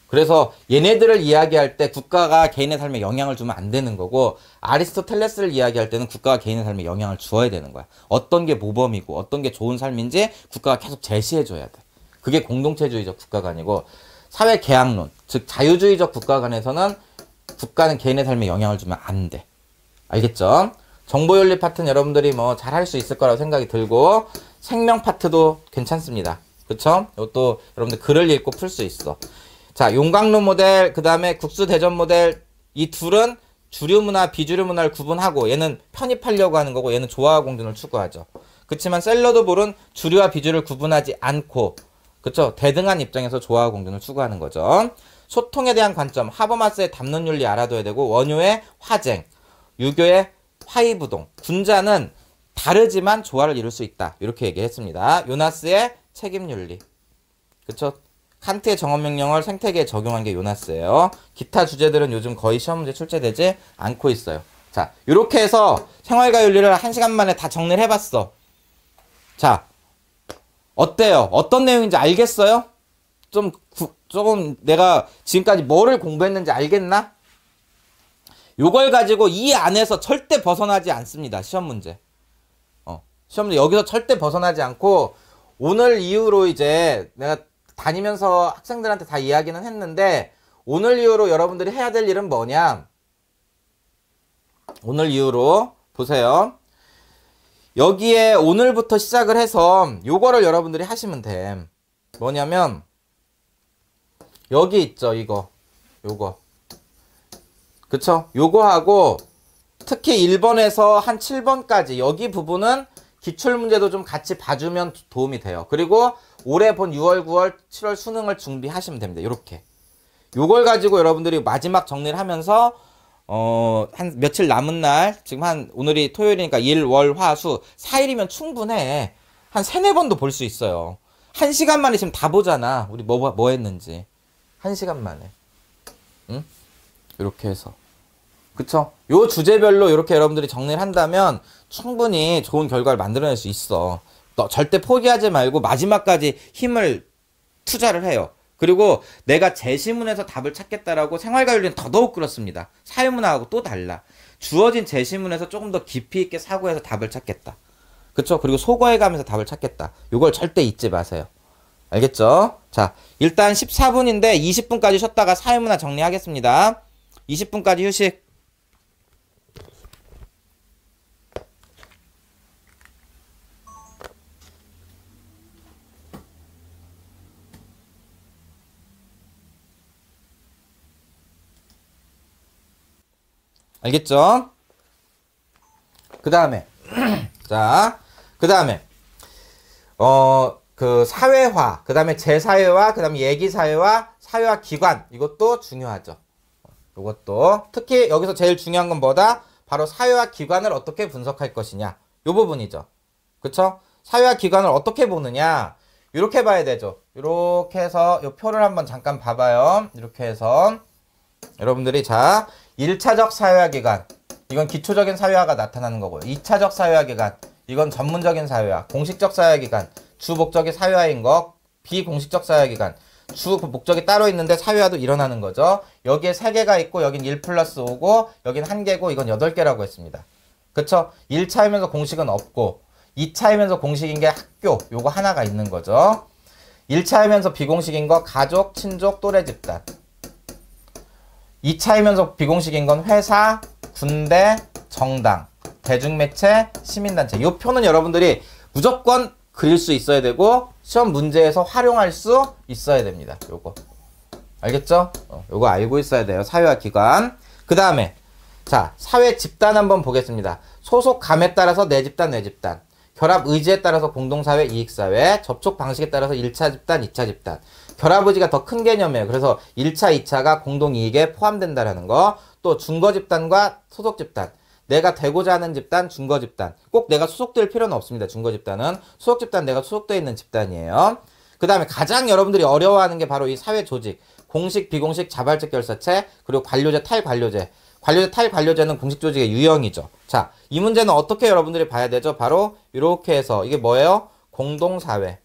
그래서 얘네들을 이야기할 때 국가가 개인의 삶에 영향을 주면 안 되는 거고, 아리스토텔레스를 이야기할 때는 국가가 개인의 삶에 영향을 주어야 되는 거야. 어떤 게 모범이고 어떤 게 좋은 삶인지 국가가 계속 제시해줘야 돼. 그게 공동체주의적 국가관이고, 사회계약론, 즉 자유주의적 국가관에서는 국가는 개인의 삶에 영향을 주면 안 돼. 알겠죠? 정보윤리 파트는 여러분들이 뭐 잘 할 수 있을 거라고 생각이 들고, 생명 파트도 괜찮습니다. 그쵸? 이것도 여러분들 글을 읽고 풀 수 있어. 자, 용광로 모델, 그 다음에 국수대전 모델, 이 둘은 주류 문화, 비주류 문화를 구분하고, 얘는 편입하려고 하는 거고, 얘는 조화와 공존을 추구하죠. 그치만 샐러드볼은 주류와 비주류를 구분하지 않고, 그쵸? 대등한 입장에서 조화와 공존을 추구하는 거죠. 소통에 대한 관점, 하버마스의 담론윤리 알아둬야 되고, 원효의 화쟁, 유교의 화이부동. 분자는 다르지만 조화를 이룰 수 있다. 이렇게 얘기했습니다. 요나스의 책임윤리. 그쵸? 칸트의 정언명령을 생태계에 적용한 게 요나스예요. 기타 주제들은 요즘 거의 시험 문제 출제되지 않고 있어요. 자, 이렇게 해서 생활과 윤리를 1시간 만에 다 정리를 해봤어. 자, 어때요? 어떤 내용인지 알겠어요? 조금 내가 지금까지 뭐를 공부했는지 알겠나? 요걸 가지고 이 안에서 절대 벗어나지 않습니다. 시험 문제. 시험 문제 여기서 절대 벗어나지 않고 오늘 이후로 이제 내가 다니면서 학생들한테 다 이야기는 했는데 오늘 이후로 여러분들이 해야 될 일은 뭐냐? 오늘 이후로 보세요. 여기에 오늘부터 시작을 해서 요거를 여러분들이 하시면 돼. 뭐냐면 여기 있죠, 이거. 요거. 그쵸? 요거 하고 특히 1번에서 한 7번까지 여기 부분은 기출문제도 좀 같이 봐주면 도움이 돼요. 그리고 올해 본 6월, 9월, 7월 수능을 준비하시면 됩니다. 요렇게. 요걸 가지고 여러분들이 마지막 정리를 하면서 한 며칠 남은 날, 지금 오늘이 토요일이니까 일, 월, 화, 수 4일이면 충분해. 한 3, 4번도 볼 수 있어요. 1시간 만에 지금 다 보잖아. 우리 뭐 했는지. 1시간 만에. 응? 이렇게 해서. 그쵸? 요 주제별로 이렇게 여러분들이 정리를 한다면 충분히 좋은 결과를 만들어낼 수 있어. 너 절대 포기하지 말고 마지막까지 힘을 투자를 해요. 그리고 내가 제시문에서 답을 찾겠다라고 생활과 윤리는 더더욱 그렇습니다. 사회문화하고 또 달라. 주어진 제시문에서 조금 더 깊이 있게 사고해서 답을 찾겠다. 그쵸? 그리고 소거해가면서 답을 찾겠다. 요걸 절대 잊지 마세요. 알겠죠? 자, 일단 14분인데 20분까지 쉬었다가 사회문화 정리하겠습니다. 20분까지 휴식. 알겠죠? 그 다음에 자, 그 다음에 그 사회화, 그 다음에 재사회화, 그 다음에 얘기사회화, 사회화 기관, 이것도 중요하죠. 이것도 특히 여기서 제일 중요한 건 뭐다? 바로 사회화 기관을 어떻게 분석할 것이냐, 요 부분이죠. 그쵸? 사회화 기관을 어떻게 보느냐, 이렇게 봐야 되죠. 이렇게 해서 이 표를 한번 잠깐 봐봐요. 이렇게 해서 여러분들이 자, 1차적 사회화 기관, 이건 기초적인 사회화가 나타나는 거고요. 2차적 사회화 기관, 이건 전문적인 사회화. 공식적 사회화 기관, 주 목적이 사회화인 거. 비공식적 사회화 기관, 주 목적이 따로 있는데 사회화도 일어나는 거죠. 여기에 3개가 있고 여긴 1 플러스 5고 여긴 1개고 이건 8개라고 했습니다. 그쵸? 1차이면서 공식은 없고 2차이면서 공식인 게 학교, 요거 하나가 있는 거죠. 1차이면서 비공식인 거 가족, 친족, 또래 집단. 2차이면서 비공식인 건 회사, 군대, 정당, 대중매체, 시민단체. 이 표는 여러분들이 무조건 그릴 수 있어야 되고 시험 문제에서 활용할 수 있어야 됩니다. 요거 알겠죠? 요거 알고 있어야 돼요. 사회화 기관. 그 다음에 자, 사회 집단 한번 보겠습니다. 소속감에 따라서 내 집단, 내 집단. 결합 의지에 따라서 공동사회, 이익사회. 접촉 방식에 따라서 1차 집단, 2차 집단. 결합 의지가 더 큰 개념이에요. 그래서 1차, 2차가 공동이익에 포함된다라는 거. 또 중거집단과 소속집단. 내가 되고자 하는 집단, 중거집단. 꼭 내가 소속될 필요는 없습니다. 중거집단은. 소속집단 내가 소속되어 있는 집단이에요. 그 다음에 가장 여러분들이 어려워하는 게 바로 이 사회조직. 공식, 비공식, 자발적 결사체, 그리고 관료제, 탈관료제. 관료제, 탈관료제는 공식조직의 유형이죠. 자, 이 문제는 어떻게 여러분들이 봐야 되죠? 바로 이렇게 해서 이게 뭐예요? 공동사회.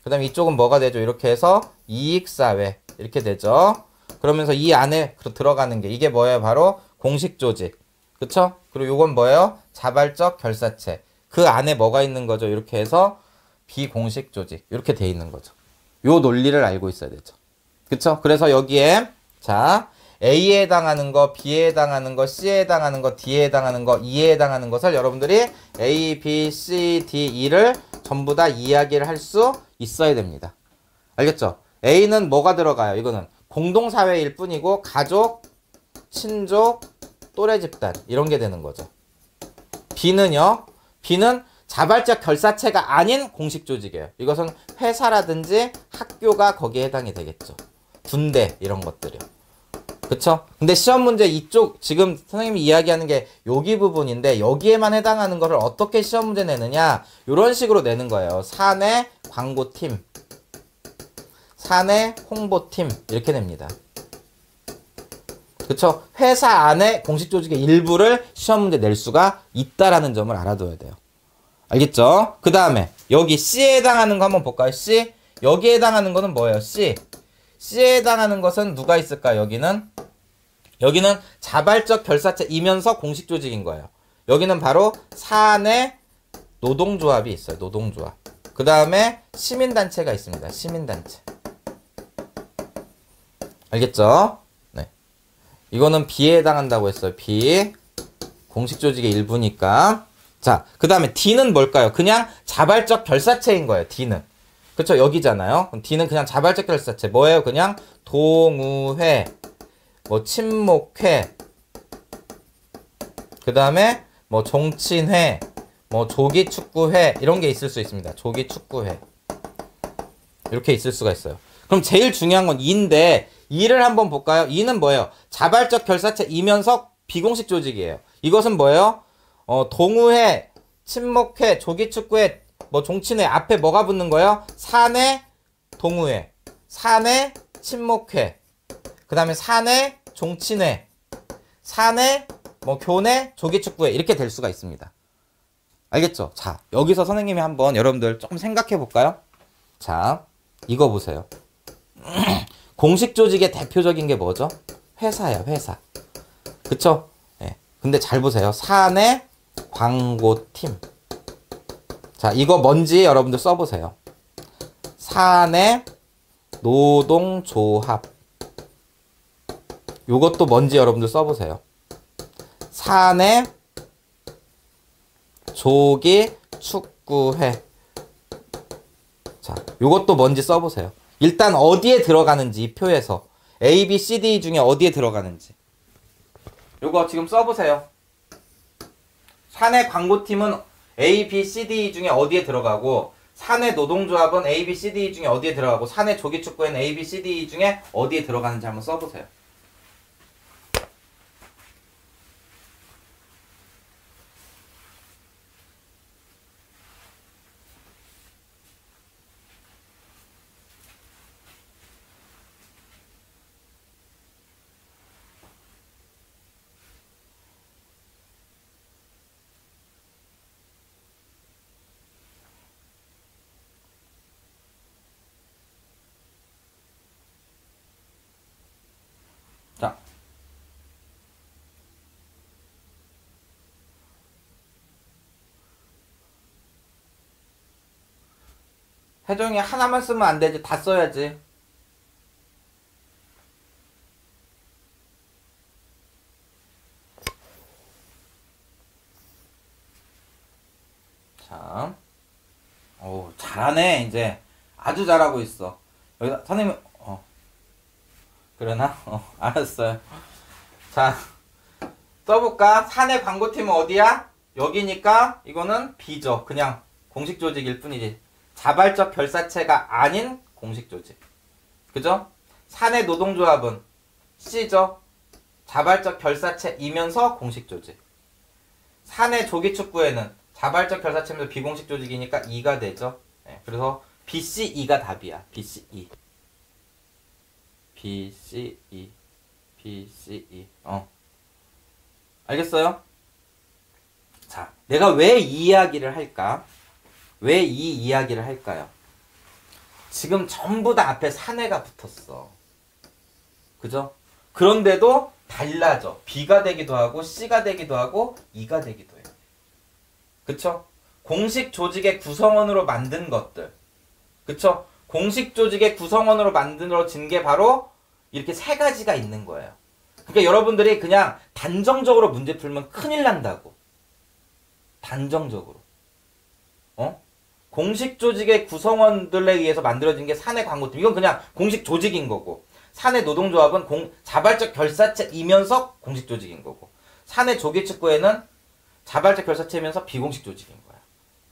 그 다음에 이쪽은 뭐가 되죠? 이렇게 해서 이익사회. 이렇게 되죠. 그러면서 이 안에 들어가는 게 이게 뭐예요? 바로 공식조직. 그쵸? 그리고 요건 뭐예요? 자발적 결사체. 그 안에 뭐가 있는 거죠? 이렇게 해서 비공식 조직. 이렇게 돼 있는 거죠. 요 논리를 알고 있어야 되죠. 그쵸? 그래서 여기에 자, A에 해당하는 거, B에 해당하는 거, C에 해당하는 거, D에 해당하는 거, E에 해당하는 것을 여러분들이 A, B, C, D, E를 전부 다 이야기를 할 수 있어야 됩니다. 알겠죠? A는 뭐가 들어가요? 이거는 공동사회일 뿐이고 가족, 친족, 또래 집단 이런 게 되는 거죠. B는요. B는 자발적 결사체가 아닌 공식 조직이에요. 이것은 회사라든지 학교가 거기에 해당이 되겠죠. 군대 이런 것들이요. 그쵸? 근데 시험 문제 이쪽 지금 선생님이 이야기하는 게 여기 부분인데 여기에만 해당하는 거를 어떻게 시험 문제 내느냐 이런 식으로 내는 거예요. 사내 광고팀, 사내 홍보팀 이렇게 냅니다. 그쵸? 회사 안에 공식 조직의 일부를 시험 문제 낼 수가 있다라는 점을 알아둬야 돼요. 알겠죠? 그 다음에 여기 C에 해당하는 거 한번 볼까요? C. 여기에 해당하는 거는 뭐예요? C. C에 해당하는 것은 누가 있을까? 여기는 자발적 결사체이면서 공식 조직인 거예요. 여기는 바로 사내 노동조합이 있어요. 노동조합. 그 다음에 시민단체가 있습니다. 시민단체. 알겠죠? 네. 이거는 B에 해당한다고 했어요. B. 공식 조직의 일부니까. 자, 그 다음에 D는 뭘까요? 그냥 자발적 결사체인 거예요. D는. 그쵸? 여기잖아요. 그럼 D는 그냥 자발적 결사체. 뭐예요? 그냥 동우회, 뭐 친목회, 그 다음에 뭐 종친회, 뭐 조기축구회 이런 게 있을 수 있습니다. 조기축구회 이렇게 있을 수가 있어요. 그럼 제일 중요한 건 E인데 E를 한번 볼까요? E는 뭐예요? 자발적 결사체이면서 비공식 조직이에요. 이것은 뭐예요? 동우회, 친목회, 조기축구회, 뭐 종친회 앞에 뭐가 붙는 거예요? 사내 동우회, 사내 친목회, 그 다음에 사내 종친회, 사내 뭐 교내 조기축구회 이렇게 될 수가 있습니다. 알겠죠? 자, 여기서 선생님이 한번 여러분들 조금 생각해 볼까요? 자, 이거 보세요. 공식 조직의 대표적인 게 뭐죠? 회사야, 회사. 그쵸? 네. 근데 잘 보세요. 사내 광고팀. 자, 이거 뭔지 여러분들 써보세요. 사내 노동조합. 요것도 뭔지 여러분들 써보세요. 사내 조기축구회. 자, 요것도 뭔지 써보세요. 일단 어디에 들어가는지 이 표에서 A, B, C, D 중에 어디에 들어가는지 요거 지금 써보세요. 사내 광고팀은 A, B, C, D 중에 어디에 들어가고 사내 노동조합은 A, B, C, D 중에 어디에 들어가고 사내 조기축구회는 A, B, C, D 중에 어디에 들어가는지 한번 써보세요. 자, 혜정이 하나만 쓰면 안 되지. 다 써야지. 자, 오, 잘하네. 이제 아주 잘하고 있어. 여기다 선생님, 그러나? 알았어요. 자, 써볼까? 사내 광고팀은 어디야? 여기니까 이거는 B죠. 그냥 공식 조직일 뿐이지. 자발적 결사체가 아닌 공식 조직. 그죠? 사내 노동조합은 C죠. 자발적 결사체이면서 공식 조직. 사내 조기축구회는 자발적 결사체면서 비공식 조직이니까 E가 되죠. 네, 그래서 B, C, E가 답이야. B, C, E. B, C, E. B, C, E. 알겠어요? 자, 내가 왜 이 이야기를 할까? 왜 이 이야기를 할까요? 지금 전부 다 앞에 사내가 붙었어. 그죠? 그런데도 달라져. B가 되기도 하고 C가 되기도 하고 E가 되기도 해. 그쵸? 공식 조직의 구성원으로 만든 것들. 그쵸? 공식 조직의 구성원으로 만들어진 게 바로 이렇게 세 가지가 있는 거예요. 그러니까 여러분들이 그냥 단정적으로 문제 풀면 큰일 난다고. 단정적으로. 공식 조직의 구성원들에 의해서 만들어진 게 사내 광고팀. 이건 그냥 공식 조직인 거고. 사내 노동조합은 자발적 결사체이면서 공식 조직인 거고. 사내 조기축구회는 자발적 결사체이면서 비공식 조직인 거야.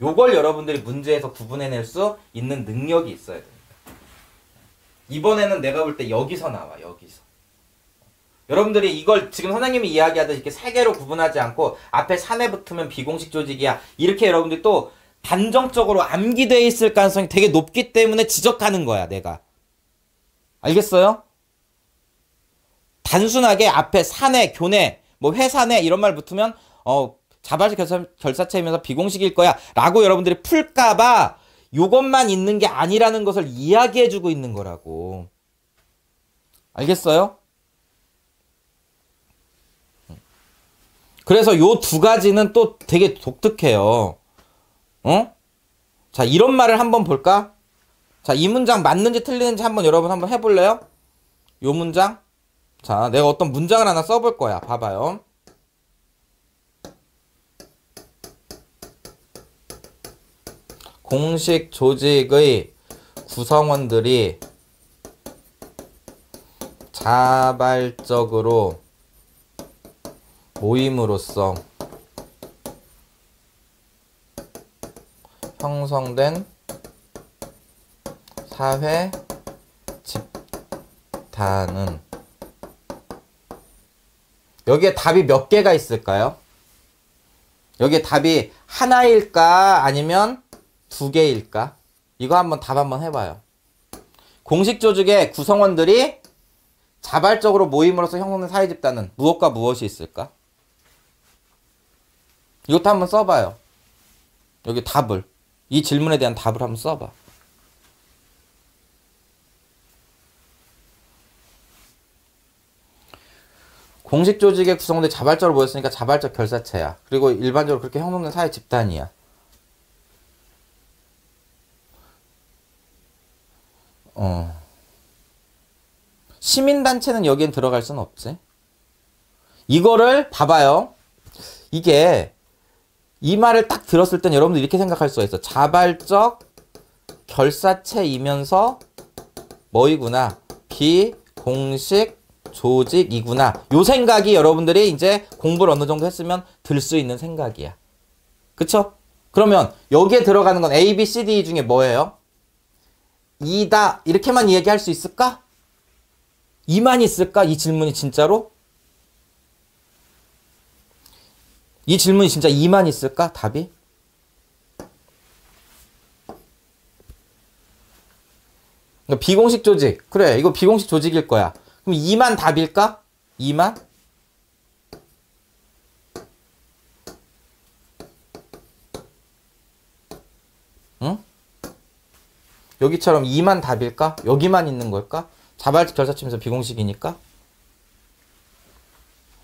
요걸 여러분들이 문제에서 구분해낼 수 있는 능력이 있어야 됩니다. 이번에는 내가 볼 때 여기서 나와. 여기서. 여러분들이 이걸 지금 선생님이 이야기하듯이 이렇게 세 개로 구분하지 않고 앞에 산에 붙으면 비공식 조직이야. 이렇게 여러분들이 또 단정적으로 암기되어 있을 가능성이 되게 높기 때문에 지적하는 거야, 내가. 알겠어요? 단순하게 앞에 사내, 교내, 뭐 회사내 이런 말 붙으면 자발적 결사체이면서 비공식일 거야 라고 여러분들이 풀까봐 요것만 있는 게 아니라는 것을 이야기해주고 있는 거라고. 알겠어요? 그래서 요 두 가지는 또 되게 독특해요. 자, 이런 말을 한번 볼까? 자, 이 문장 맞는지 틀리는지 한번 여러분 한번 해볼래요? 요 문장? 자, 내가 어떤 문장을 하나 써볼 거야. 봐봐요. 공식 조직의 구성원들이 자발적으로 모임으로써 형성된 사회 집단은 여기에 답이 몇 개가 있을까요? 여기에 답이 하나일까 아니면 두 개일까? 이거 한번 답 한번 해봐요. 공식 조직의 구성원들이 자발적으로 모임으로써 형성된 사회 집단은 무엇과 무엇이 있을까? 이것도 한번 써봐요. 여기 답을. 이 질문에 대한 답을 한번 써봐. 공식 조직의 구성원들이 자발적으로 모였으니까 자발적 결사체야. 그리고 일반적으로 그렇게 형성된 사회 집단이야. 시민단체는 여기엔 들어갈 수는 없지. 이거를 봐봐요. 이게 이 말을 딱 들었을 땐 여러분들 이렇게 생각할 수가 있어. 자발적 결사체이면서 뭐이구나. 비공식 조직이구나. 요 생각이 여러분들이 이제 공부를 어느 정도 했으면 들 수 있는 생각이야. 그쵸? 그러면 여기에 들어가는 건 A, B, C, D 중에 뭐예요? 이다. 이렇게만 이야기할 수 있을까? 이만 있을까? 이 질문이 진짜로? 이 질문이 진짜 이만 있을까? 답이? 그러니까 비공식 조직. 그래, 이거 비공식 조직일 거야. 그럼 이만 답일까? 이만? 응? 여기처럼 이만 답일까? 여기만 있는 걸까? 자발적 결사체면서 비공식이니까?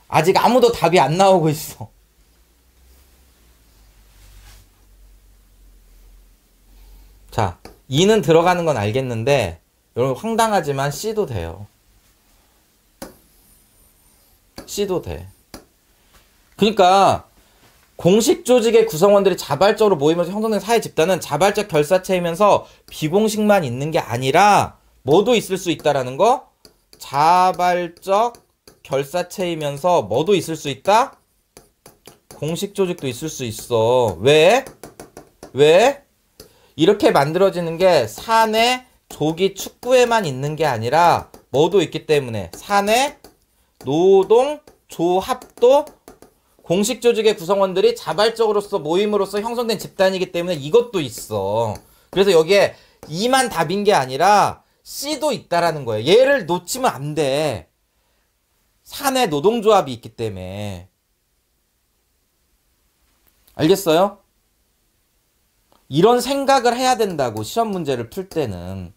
아직 아무도 답이 안 나오고 있어. 자, 2는 들어가는 건 알겠는데 여러분 황당하지만 C도 돼요. C도 돼. 그러니까 공식 조직의 구성원들이 자발적으로 모이면서 형성된 사회 집단은 자발적 결사체이면서 비공식만 있는 게 아니라 뭐도 있을 수 있다라는 거? 자발적 결사체이면서 뭐도 있을 수 있다? 공식 조직도 있을 수 있어. 왜? 왜? 이렇게 만들어지는 게 사내 조기 축구에만 있는 게 아니라 뭐도 있기 때문에 사내 노동 조합도 공식 조직의 구성원들이 자발적으로서 모임으로써 형성된 집단이기 때문에 이것도 있어. 그래서 여기에 2만 답인 게 아니라 C도 있다라는 거예요. 얘를 놓치면 안 돼. 사내 노동조합이 있기 때문에. 알겠어요? 이런 생각을 해야 된다고 시험 문제를 풀 때는.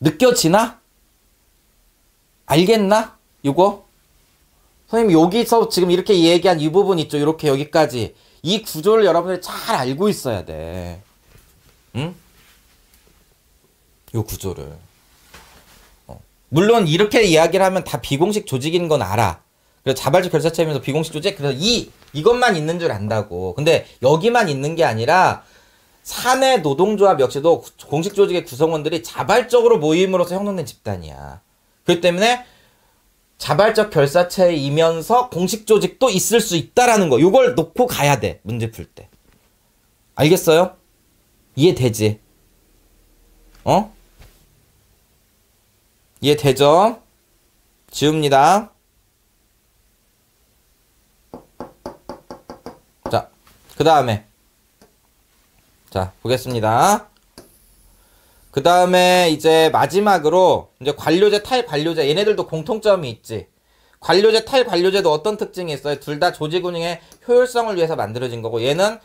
느껴지나? 알겠나? 이거? 선생님 여기서 지금 이렇게 얘기한 이 부분 있죠. 이렇게 여기까지. 이 구조를 여러분들이 잘 알고 있어야 돼. 응? 요 구조를. 물론 이렇게 이야기를 하면 다 비공식 조직인 건 알아. 그래서 자발적 결사체이면서 비공식 조직. 그래서 이것만 있는 줄 안다고. 근데 여기만 있는 게 아니라 사내 노동조합 역시도 공식 조직의 구성원들이 자발적으로 모임으로써 형성된 집단이야. 그렇기 때문에 자발적 결사체이면서 공식 조직도 있을 수 있다라는 거. 이걸 놓고 가야 돼. 문제 풀 때. 알겠어요? 이해되지? 이해되죠? 지웁니다. 자, 그 다음에 자, 보겠습니다. 그 다음에 이제 마지막으로 이제 관료제, 탈관료제, 얘네들도 공통점이 있지. 관료제, 탈관료제도 어떤 특징이 있어요? 둘 다 조직운영의 효율성을 위해서 만들어진 거고, 얘는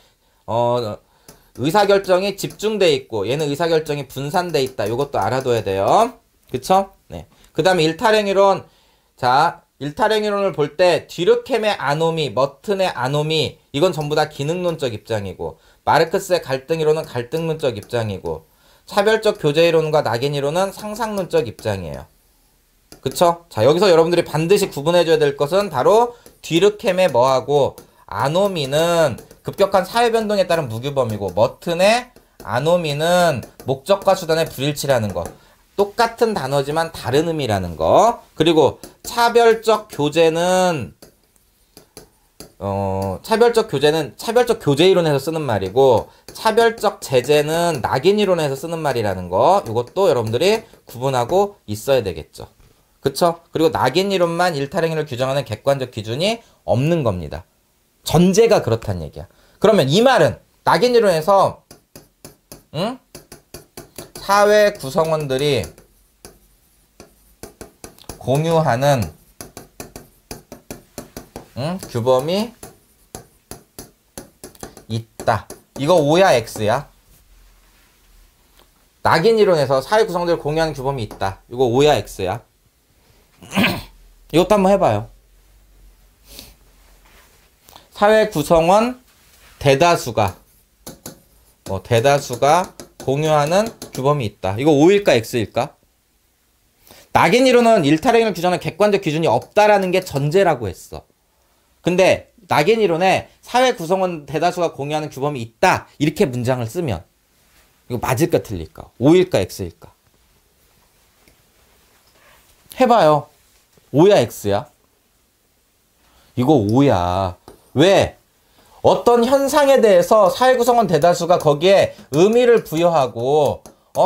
의사결정이 집중돼 있고, 얘는 의사결정이 분산돼 있다. 요것도 알아둬야 돼요. 그쵸? 네. 그 다음에 일탈행위론. 자, 일탈행위론을 볼 때 뒤르켐의 아노미, 머튼의 아노미, 이건 전부 다 기능론적 입장이고, 마르크스의 갈등이론은 갈등론적 입장이고, 차별적 교제이론과 낙인이론은 상상론적 입장이에요. 그쵸? 자, 여기서 여러분들이 반드시 구분해줘야 될 것은 바로 뒤르켐의 뭐하고, 아노미는 급격한 사회변동에 따른 무규범이고, 머튼의 아노미는 목적과 수단의 불일치라는 거. 똑같은 단어지만 다른 의미라는 거. 그리고 차별적 교제는 차별적 교제 이론에서 쓰는 말이고, 차별적 제재는 낙인 이론에서 쓰는 말이라는 거. 이것도 여러분들이 구분하고 있어야 되겠죠. 그쵸? 그리고 낙인 이론만 일탈행위를 규정하는 객관적 기준이 없는 겁니다. 전제가 그렇단 얘기야. 그러면 이 말은 낙인 이론에서 사회 구성원들이 공유하는 규범이 있다. 이거 O야 X야? 낙인 이론에서 사회 구성원들이 공유하는 규범이 있다. 이거 O야 X야? 이것도 한번 해봐요. 사회 구성원 대다수가 공유하는 규범이 있다. 이거 O일까 X일까? 낙인 이론은 일탈행위를 규정하는 객관적 기준이 없다라는 게 전제라고 했어. 근데 낙인 이론에 사회 구성원 대다수가 공유하는 규범이 있다. 이렇게 문장을 쓰면 이거 맞을까 틀릴까? O일까 X일까? 해봐요. O야 X야? 이거 O야. 왜? 어떤 현상에 대해서 사회 구성원 대다수가 거기에 의미를 부여하고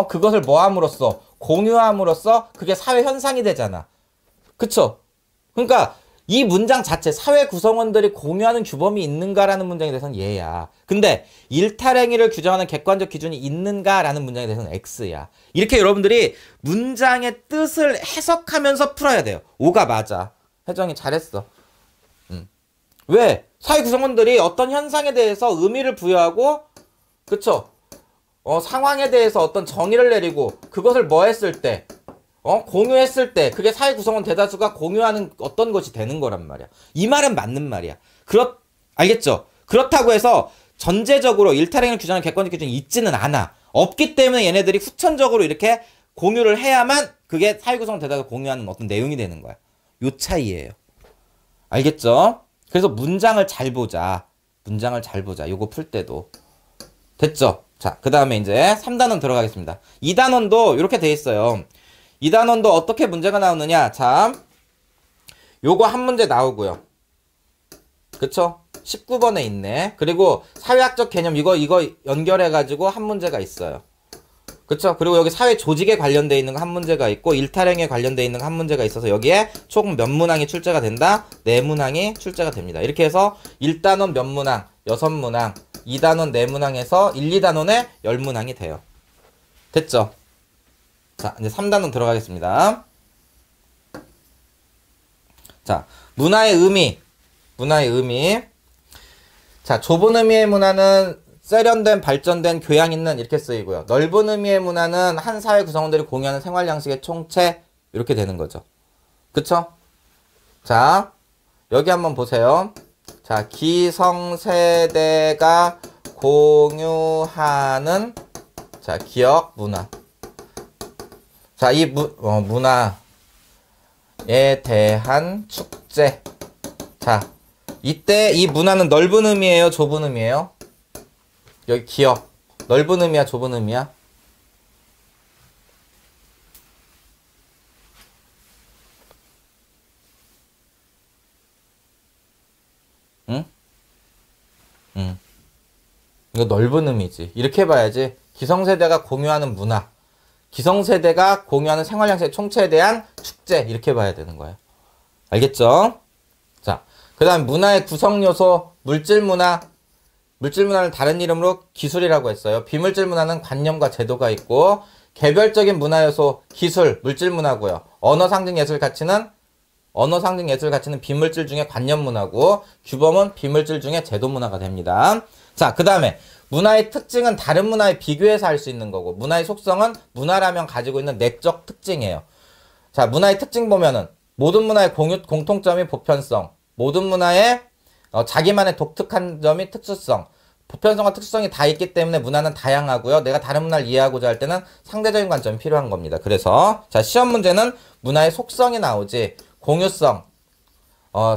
그것을 뭐함으로써 공유함으로써 그게 사회 현상이 되잖아. 그쵸? 그러니까 이 문장 자체 사회 구성원들이 공유하는 규범이 있는가라는 문장에 대해서는 얘야. 근데 일탈행위를 규정하는 객관적 기준이 있는가라는 문장에 대해서는 X야. 이렇게 여러분들이 문장의 뜻을 해석하면서 풀어야 돼요. O가 맞아. 혜정이 잘했어. 왜? 사회 구성원들이 어떤 현상에 대해서 의미를 부여하고, 그쵸? 상황에 대해서 어떤 정의를 내리고, 그것을 뭐 했을 때, 공유했을 때, 그게 사회 구성원 대다수가 공유하는 어떤 것이 되는 거란 말이야. 이 말은 맞는 말이야. 알겠죠? 그렇다고 해서 전제적으로 일탈행위를 규정하는 객관적 기준이 있지는 않아. 없기 때문에 얘네들이 후천적으로 이렇게 공유를 해야만 그게 사회 구성원 대다수가 공유하는 어떤 내용이 되는 거야. 요 차이예요. 알겠죠? 그래서 문장을 잘 보자. 요거 풀 때도. 됐죠? 자, 그 다음에 이제 3단원 들어가겠습니다. 2단원도 이렇게 돼 있어요. 2단원도 어떻게 문제가 나오느냐. 자, 요거 한 문제 나오고요. 그쵸? 19번에 있네. 그리고 사회학적 개념 이거 연결해가지고 한 문제가 있어요. 그쵸? 그리고 여기 사회 조직에 관련되어 있는 거 한 문제가 있고, 일탈행위에 관련되어 있는 거 한 문제가 있어서 여기에 총 몇 문항이 출제가 된다? 4문항이 출제가 됩니다. 이렇게 해서 1단원 몇 문항, 6문항, 2단원 4문항에서 1, 2단원에 10문항이 돼요. 됐죠? 자, 이제 3단원 들어가겠습니다. 자, 문화의 의미. 자, 좁은 의미의 문화는 세련된, 발전된, 교양 있는 이렇게 쓰이고요. 넓은 의미의 문화는 한 사회 구성원들이 공유하는 생활 양식의 총체 이렇게 되는 거죠. 그쵸? 자, 여기 한번 보세요. 자, 기성세대가 공유하는 자, 기억, 문화. 자, 이 문화에 대한 축제. 자, 이때 이 문화는 넓은 의미예요, 좁은 의미예요? 여기 기억. 넓은 의미야, 좁은 의미야? 응? 이거 넓은 의미지. 이렇게 봐야지. 기성세대가 공유하는 문화. 기성세대가 공유하는 생활 양식의 총체에 대한 축제 이렇게 봐야 되는 거예요. 알겠죠? 자, 그 다음 문화의 구성요소 물질문화. 물질문화를 다른 이름으로 기술이라고 했어요. 비물질 문화는 관념과 제도가 있고 개별적인 문화요소 기술 물질문화고요. 언어상징 예술 가치는 비물질 중에 관념문화고 규범은 비물질 중에 제도문화가 됩니다. 자, 그 다음에 문화의 특징은 다른 문화에 비교해서 알 수 있는 거고 문화의 속성은 문화라면 가지고 있는 내적 특징이에요. 자, 문화의 특징 보면은 모든 문화의 공통점이 보편성, 모든 문화의 자기만의 독특한 점이 특수성, 보편성과 특수성이 다 있기 때문에 문화는 다양하고요. 내가 다른 문화를 이해하고자 할 때는 상대적인 관점이 필요한 겁니다. 그래서 자, 시험 문제는 문화의 속성이 나오지 공유성,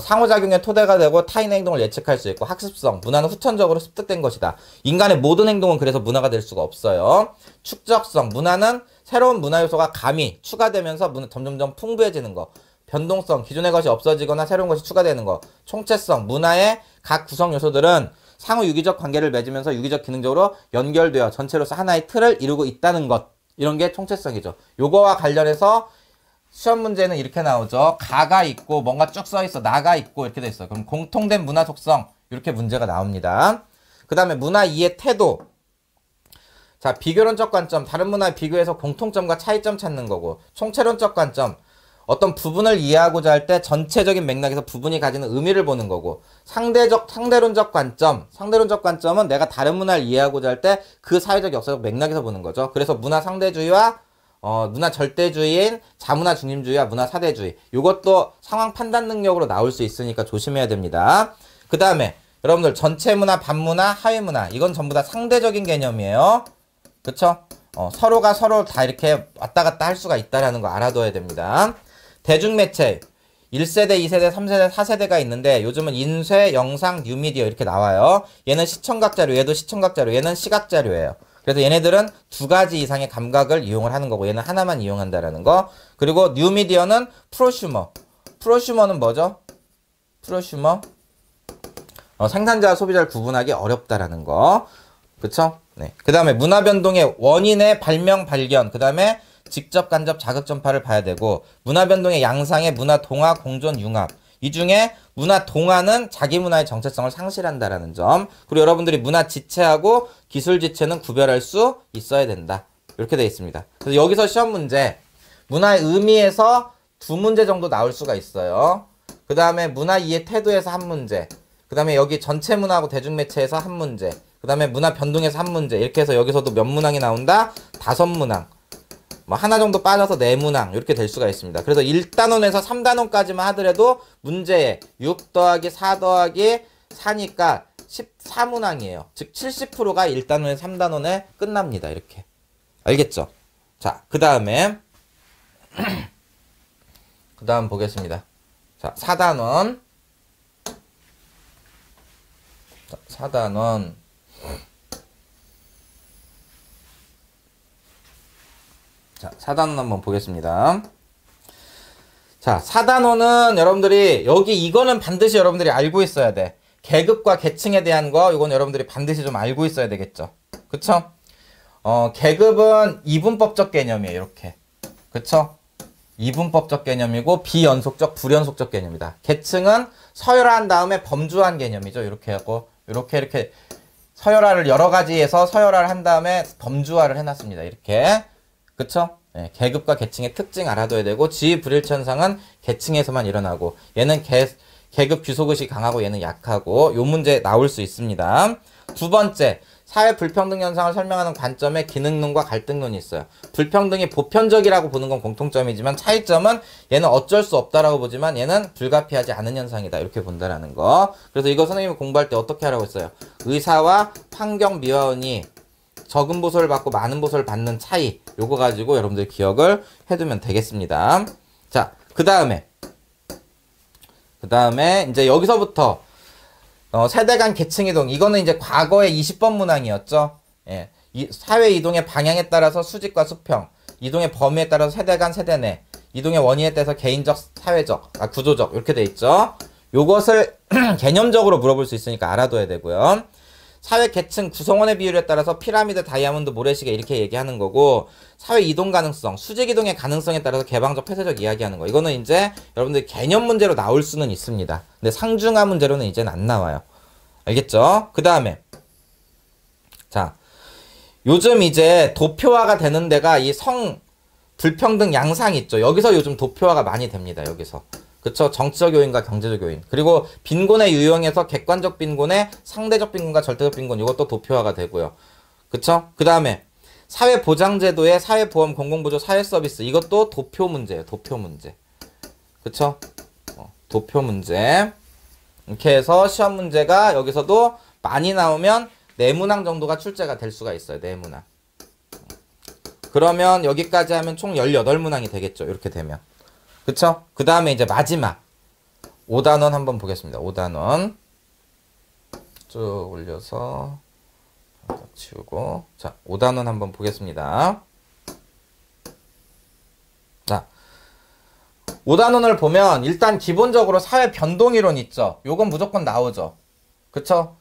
상호작용의 토대가 되고 타인의 행동을 예측할 수 있고 학습성, 문화는 후천적으로 습득된 것이다. 인간의 모든 행동은 그래서 문화가 될 수가 없어요. 축적성, 문화는 새로운 문화 요소가 감히 추가되면서 점점점 풍부해지는 거. 변동성, 기존의 것이 없어지거나 새로운 것이 추가되는 거. 총체성, 문화의 각 구성 요소들은 상호 유기적 관계를 맺으면서 유기적 기능적으로 연결되어 전체로서 하나의 틀을 이루고 있다는 것. 이런 게 총체성이죠. 요거와 관련해서 시험 문제는 이렇게 나오죠. 가가 있고 뭔가 쭉 써있어. 나가 있고 이렇게 돼 있어. 그럼 공통된 문화 속성 이렇게 문제가 나옵니다. 그 다음에 문화 이해 태도. 자, 비교론적 관점. 다른 문화에 비교해서 공통점과 차이점 찾는 거고 총체론적 관점. 어떤 부분을 이해하고자 할 때 전체적인 맥락에서 부분이 가지는 의미를 보는 거고 상대론적 관점. 상대론적 관점은 내가 다른 문화를 이해하고자 할 때 그 사회적 역사적 맥락에서 보는 거죠. 그래서 문화 상대주의와 문화 절대주의인 자문화 중심주의와 문화 사대주의. 이것도 상황 판단 능력으로 나올 수 있으니까 조심해야 됩니다. 그 다음에 여러분들 전체 문화, 반문화, 하위 문화. 이건 전부 다 상대적인 개념이에요. 그쵸? 서로가 서로 다 이렇게 왔다 갔다 할 수가 있다라는 거 알아둬야 됩니다. 대중매체. 1세대, 2세대, 3세대, 4세대가 있는데 요즘은 인쇄, 영상, 뉴미디어 이렇게 나와요. 얘는 시청각 자료, 얘도 시청각 자료, 얘는 시각 자료예요. 그래서 얘네들은 두 가지 이상의 감각을 이용을 하는 거고 얘는 하나만 이용한다라는 거. 그리고 뉴미디어는 프로슈머. 프로슈머는 뭐죠? 프로슈머. 생산자와 소비자를 구분하기 어렵다라는 거. 그쵸? 네. 그 다음에 문화 변동의 원인의 발명, 발견. 그 다음에 직접, 간접, 자극 전파를 봐야 되고 문화 변동의 양상의 문화 동화, 공존, 융합. 이 중에 문화 동화는 자기 문화의 정체성을 상실한다라는 점. 그리고 여러분들이 문화 지체하고 기술 지체는 구별할 수 있어야 된다. 이렇게 되어 있습니다. 그래서 여기서 시험 문제 문화의 의미에서 두 문제 정도 나올 수가 있어요. 그 다음에 문화 이해 태도에서 한 문제. 그 다음에 여기 전체 문화하고 대중매체에서 한 문제. 그 다음에 문화 변동에서 한 문제. 이렇게 해서 여기서도 몇 문항이 나온다? 5문항. 뭐 하나 정도 빠져서 4문항 이렇게 될 수가 있습니다. 그래서 1단원에서 3단원까지만 하더라도 문제에 6 더하기 4 더하기 4니까 14문항이에요. 즉 70%가 1단원에 3단원에 끝납니다. 이렇게. 알겠죠? 자, 그 다음에 그 다음 보겠습니다. 자, 4단원. 자, 4단원. 자, 4단원 한번 보겠습니다. 자, 4단원은 여러분들이 여기 이거는 반드시 여러분들이 알고 있어야 돼. 계급과 계층에 대한 거 이건 여러분들이 반드시 좀 알고 있어야 되겠죠. 그쵸? 계급은 이분법적 개념이에요. 이렇게. 그쵸? 이분법적 개념이고 비연속적, 불연속적 개념이다. 계층은 서열화한 다음에 범주한 개념이죠. 이렇게 하고 이렇게 서열화를 여러 가지에서 서열화를 한 다음에 범주화를 해놨습니다. 이렇게. 그쵸? 네, 계급과 계층의 특징 알아둬야 되고 지위불일천상은 계층에서만 일어나고 얘는 계급 귀속의식이 강하고 얘는 약하고 요 문제 나올 수 있습니다. 두 번째, 사회 불평등 현상을 설명하는 관점에 기능론과 갈등론이 있어요. 불평등이 보편적이라고 보는 건 공통점이지만 차이점은 얘는 어쩔 수 없다라고 보지만 얘는 불가피하지 않은 현상이다. 이렇게 본다라는 거. 그래서 이거 선생님이 공부할 때 어떻게 하라고 했어요? 의사와 판경미화원이 적은 보소를 받고 많은 보소를 받는 차이. 요거 가지고 여러분들 기억을 해두면 되겠습니다. 자, 그 다음에 이제 여기서부터 세대 간 계층 이동. 이거는 이제 과거의 20번 문항이었죠. 예. 사회 이동의 방향에 따라서 수직과 수평. 이동의 범위에 따라서 세대 간 세대 내. 이동의 원인에 따라서 개인적, 사회적, 구조적. 이렇게 돼 있죠. 요것을 개념적으로 물어볼 수 있으니까 알아둬야 되고요. 사회 계층 구성원의 비율에 따라서 피라미드, 다이아몬드, 모래시계 이렇게 얘기하는 거고, 사회 이동 가능성, 수직 이동의 가능성에 따라서 개방적, 폐쇄적 이야기하는 거. 이거는 이제 여러분들 개념 문제로 나올 수는 있습니다. 근데 상중하 문제로는 이제는 안 나와요. 알겠죠? 그 다음에 자, 요즘 이제 도표화가 되는 데가 이 성 불평등 양상 있죠. 여기서 요즘 도표화가 많이 됩니다. 여기서. 그쵸? 정치적 요인과 경제적 요인. 그리고 빈곤의 유형에서 객관적 빈곤에 상대적 빈곤과 절대적 빈곤, 이것도 도표화가 되고요. 그쵸? 그 다음에 사회보장제도의 사회보험, 공공보조, 사회서비스, 이것도 도표 문제예요. 도표 문제. 그쵸? 도표 문제. 이렇게 해서 시험 문제가 여기서도 많이 나오면 내문항 정도가 출제가 될 수가 있어요. 내문항. 그러면 여기까지 하면 총 18문항이 되겠죠. 이렇게 되면. 그쵸? 그 다음에 이제 마지막 5단원 한번 보겠습니다. 5단원 쭉 올려서 지우고, 자 5단원 한번 보겠습니다. 자 5단원을 보면 일단 기본적으로 사회 변동이론 있죠. 요건 무조건 나오죠. 그쵸?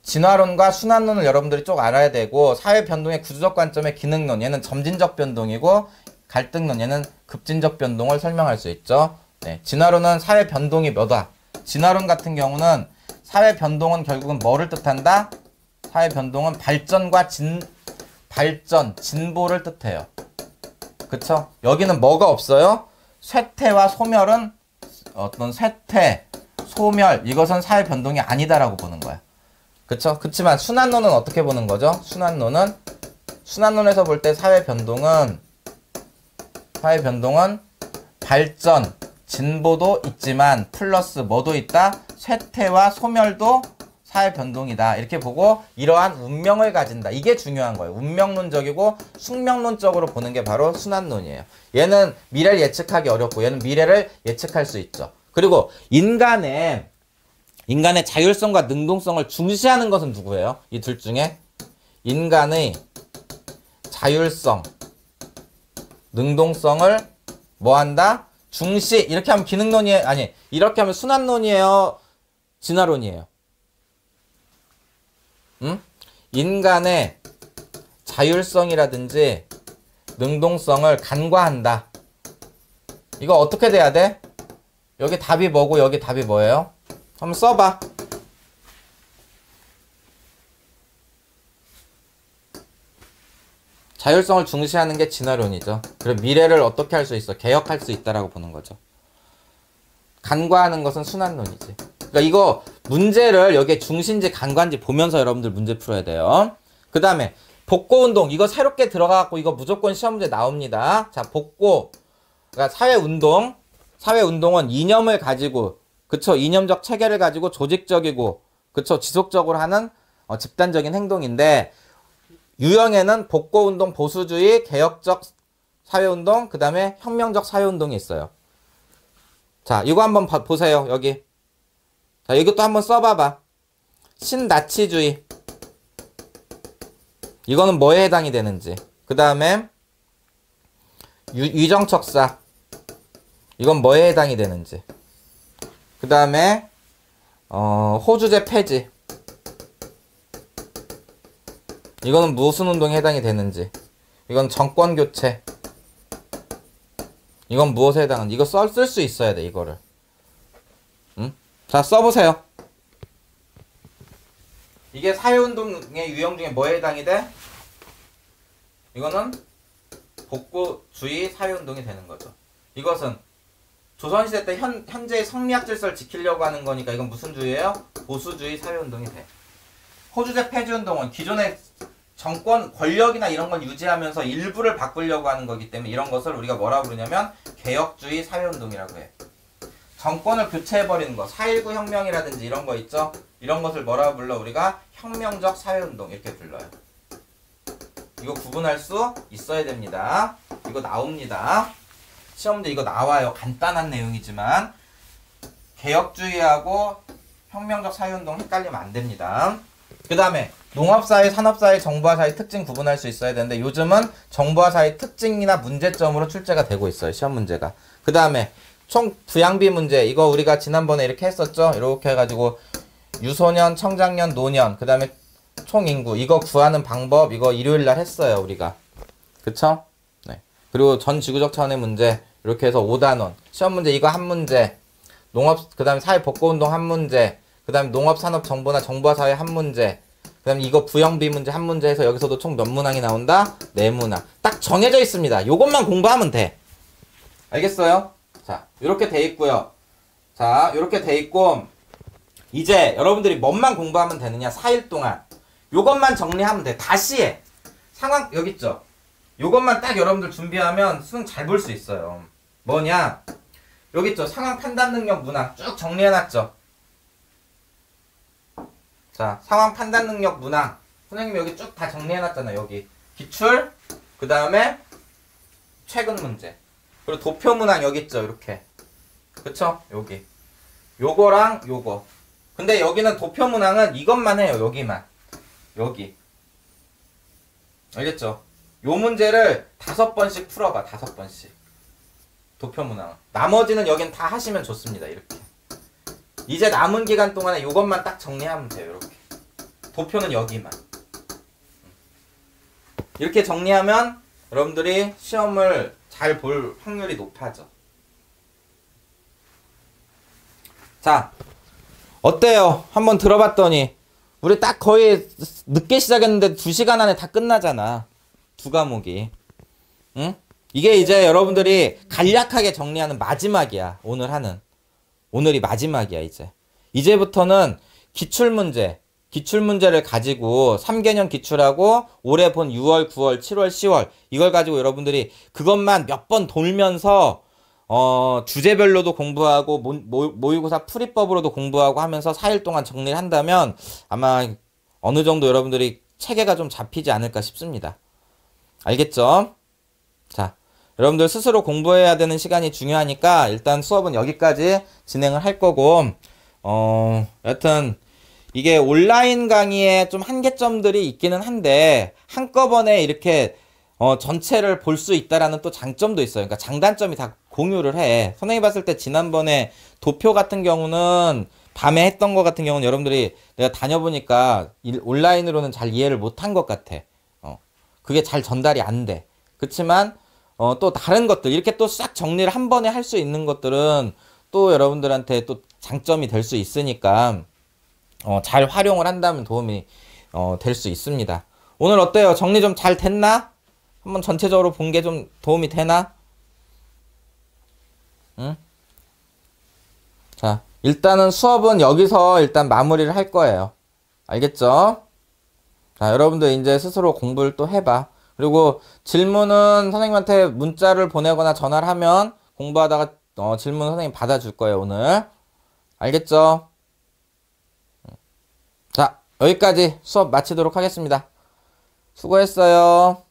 진화론과 순환론을 여러분들이 쭉 알아야 되고, 사회 변동의 구조적 관점의 기능론, 얘는 점진적 변동이고, 갈등론, 얘는 급진적 변동을 설명할 수 있죠. 네, 진화론은 사회 변동이 몇화. 진화론 같은 경우는 사회 변동은 결국은 뭐를 뜻한다? 사회 변동은 발전과 진보를 뜻해요. 그쵸? 여기는 뭐가 없어요? 쇠퇴와 소멸은 어떤 쇠퇴, 소멸, 이것은 사회 변동이 아니다라고 보는 거야. 그쵸? 그치만 순환론은 어떻게 보는 거죠? 순환론에서 볼 때 사회 변동은 발전, 진보도 있지만 플러스 뭐도 있다? 쇠퇴와 소멸도 사회 변동이다. 이렇게 보고 이러한 운명을 가진다. 이게 중요한 거예요. 운명론적이고 숙명론적으로 보는 게 바로 순환론이에요. 얘는 미래를 예측하기 어렵고, 얘는 미래를 예측할 수 있죠. 그리고 인간의 자율성과 능동성을 중시하는 것은 누구예요? 이 둘 중에 인간의 자율성, 능동성을 뭐한다? 중시. 이렇게 하면 기능론이에요? 아니, 이렇게 하면 순환론이에요? 진화론이에요? 응? 인간의 자율성이라든지 능동성을 간과한다. 이거 어떻게 돼야 돼? 여기 답이 뭐고 여기 답이 뭐예요? 한번 써봐. 자율성을 중시하는 게 진화론이죠. 그리고 미래를 어떻게 할 수 있어? 개혁할 수 있다라고 보는 거죠. 간과하는 것은 순환론이지. 그러니까 이거 문제를 여기에 중시인지 간과인지 보면서 여러분들 문제 풀어야 돼요. 그 다음에 복고운동. 이거 새롭게 들어가갖고 이거 무조건 시험 문제 나옵니다. 자, 복고. 그러니까 사회운동은 이념을 가지고, 그쵸? 이념적 체계를 가지고 조직적이고, 그쵸? 지속적으로 하는 집단적인 행동인데, 유형에는 복고운동, 보수주의, 개혁적 사회운동, 그 다음에 혁명적 사회운동이 있어요. 자, 이거 한번 보세요. 여기. 자, 이것도 한번 써봐봐. 신나치주의. 이거는 뭐에 해당이 되는지. 그 다음에 위정척사. 이건 뭐에 해당이 되는지. 그 다음에 호주제 폐지. 이거는 무슨 운동에 해당이 되는지. 이건 정권교체. 이건 무엇에 해당하는지. 이거 쓸 수 있어야 돼, 이거를. 응? 자, 써보세요. 이게 사회운동의 유형 중에 뭐에 해당이 돼? 이거는 복고주의 사회운동이 되는 거죠. 이것은 조선시대 때 현재의 성리학 질서를 지키려고 하는 거니까 이건 무슨 주의예요? 보수주의 사회운동이 돼. 호주제 폐지운동은 기존의 정권, 권력이나 이런 건 유지하면서 일부를 바꾸려고 하는 거기 때문에 이런 것을 우리가 뭐라고 부르냐면 개혁주의 사회운동이라고 해. 정권을 교체해버리는 거, 4.19 혁명이라든지 이런 거 있죠? 이런 것을 뭐라고 불러? 우리가 혁명적 사회운동 이렇게 불러요. 이거 구분할 수 있어야 됩니다. 이거 나옵니다. 시험도 이거 나와요. 간단한 내용이지만 개혁주의하고 혁명적 사회운동 헷갈리면 안 됩니다. 그 다음에 농업사회, 산업사회, 정보화사회 특징 구분할 수 있어야 되는데 요즘은 정보화사회 특징이나 문제점으로 출제가 되고 있어요. 시험 문제가. 그 다음에 총 부양비 문제. 이거 우리가 지난번에 이렇게 했었죠. 이렇게 해가지고 유소년, 청장년, 노년, 그 다음에 총인구, 이거 구하는 방법, 이거 일요일날 했어요, 우리가. 그쵸? 네. 그리고 전 지구적 차원의 문제, 이렇게 해서 5단원. 시험 문제 이거 한 문제, 농업, 그 다음에 사회복고운동 한 문제, 그 다음에 농업산업정보나 정보화 사회 한 문제, 그 다음에 이거 부영비 문제 한 문제 해서 여기서도 총 몇 문항이 나온다? 4문항. 딱 정해져 있습니다. 요것만 공부하면 돼. 알겠어요? 자, 요렇게 돼 있고요. 자, 요렇게 돼 있고, 이제 여러분들이 뭔만 공부하면 되느냐? 4일 동안. 요것만 정리하면 돼. 다시 해. 상황, 여기 있죠? 요것만 딱 여러분들 준비하면 수능 잘 볼 수 있어요. 뭐냐? 여기 있죠? 상황 판단 능력 문항 쭉 정리해놨죠? 자, 상황 판단 능력 문항. 선생님이 여기 쭉 다 정리해놨잖아요. 여기. 기출, 그 다음에 최근 문제. 그리고 도표 문항 여기 있죠? 이렇게. 그쵸? 여기. 요거랑 요거. 근데 여기는 도표 문항은 이것만 해요. 여기만. 여기. 알겠죠? 요 문제를 5번씩 풀어봐. 5번씩. 도표 문항. 나머지는 여긴 다 하시면 좋습니다. 이렇게. 이제 남은 기간 동안에 요것만 딱 정리하면 돼요. 이렇게. 도표는 여기만. 이렇게 정리하면 여러분들이 시험을 잘 볼 확률이 높아져. 자, 어때요? 한번 들어봤더니 우리 딱 거의 늦게 시작했는데 2시간 안에 다 끝나잖아. 2과목이. 응? 이게 이제 여러분들이 간략하게 정리하는 마지막이야. 오늘 하는. 오늘이 마지막이야, 이제. 이제부터는 기출문제를 가지고 3개년 기출하고 올해 본 6월, 9월, 7월, 10월 이걸 가지고 여러분들이 그것만 몇 번 돌면서 주제별로도 공부하고 모의고사 풀이법으로도 공부하고 하면서 4일 동안 정리를 한다면 아마 어느 정도 여러분들이 체계가 좀 잡히지 않을까 싶습니다. 알겠죠? 자, 여러분들 스스로 공부해야 되는 시간이 중요하니까 일단 수업은 여기까지 진행을 할 거고 여하튼 이게 온라인 강의에 좀 한계점들이 있기는 한데 한꺼번에 이렇게 전체를 볼 수 있다라는 또 장점도 있어요. 그러니까 장단점이 다 공유를 해. 선생님이 봤을 때 지난번에 도표 같은 경우는 밤에 했던 거 같은 경우는 여러분들이 내가 다녀보니까 온라인으로는 잘 이해를 못한 것 같아. 그게 잘 전달이 안 돼. 그렇지만 또 다른 것들 이렇게 또 싹 정리를 한 번에 할 수 있는 것들은 또 여러분들한테 또 장점이 될 수 있으니까 잘 활용을 한다면 도움이 될 수 있습니다. 오늘 어때요? 정리 좀 잘 됐나? 한번 전체적으로 본 게 좀 도움이 되나? 응? 자, 일단은 수업은 여기서 일단 마무리를 할 거예요. 알겠죠? 자, 여러분들 이제 스스로 공부를 또 해봐. 그리고 질문은 선생님한테 문자를 보내거나 전화를 하면 공부하다가 질문 선생님 받아줄 거예요, 오늘. 알겠죠? 자, 여기까지 수업 마치도록 하겠습니다. 수고했어요.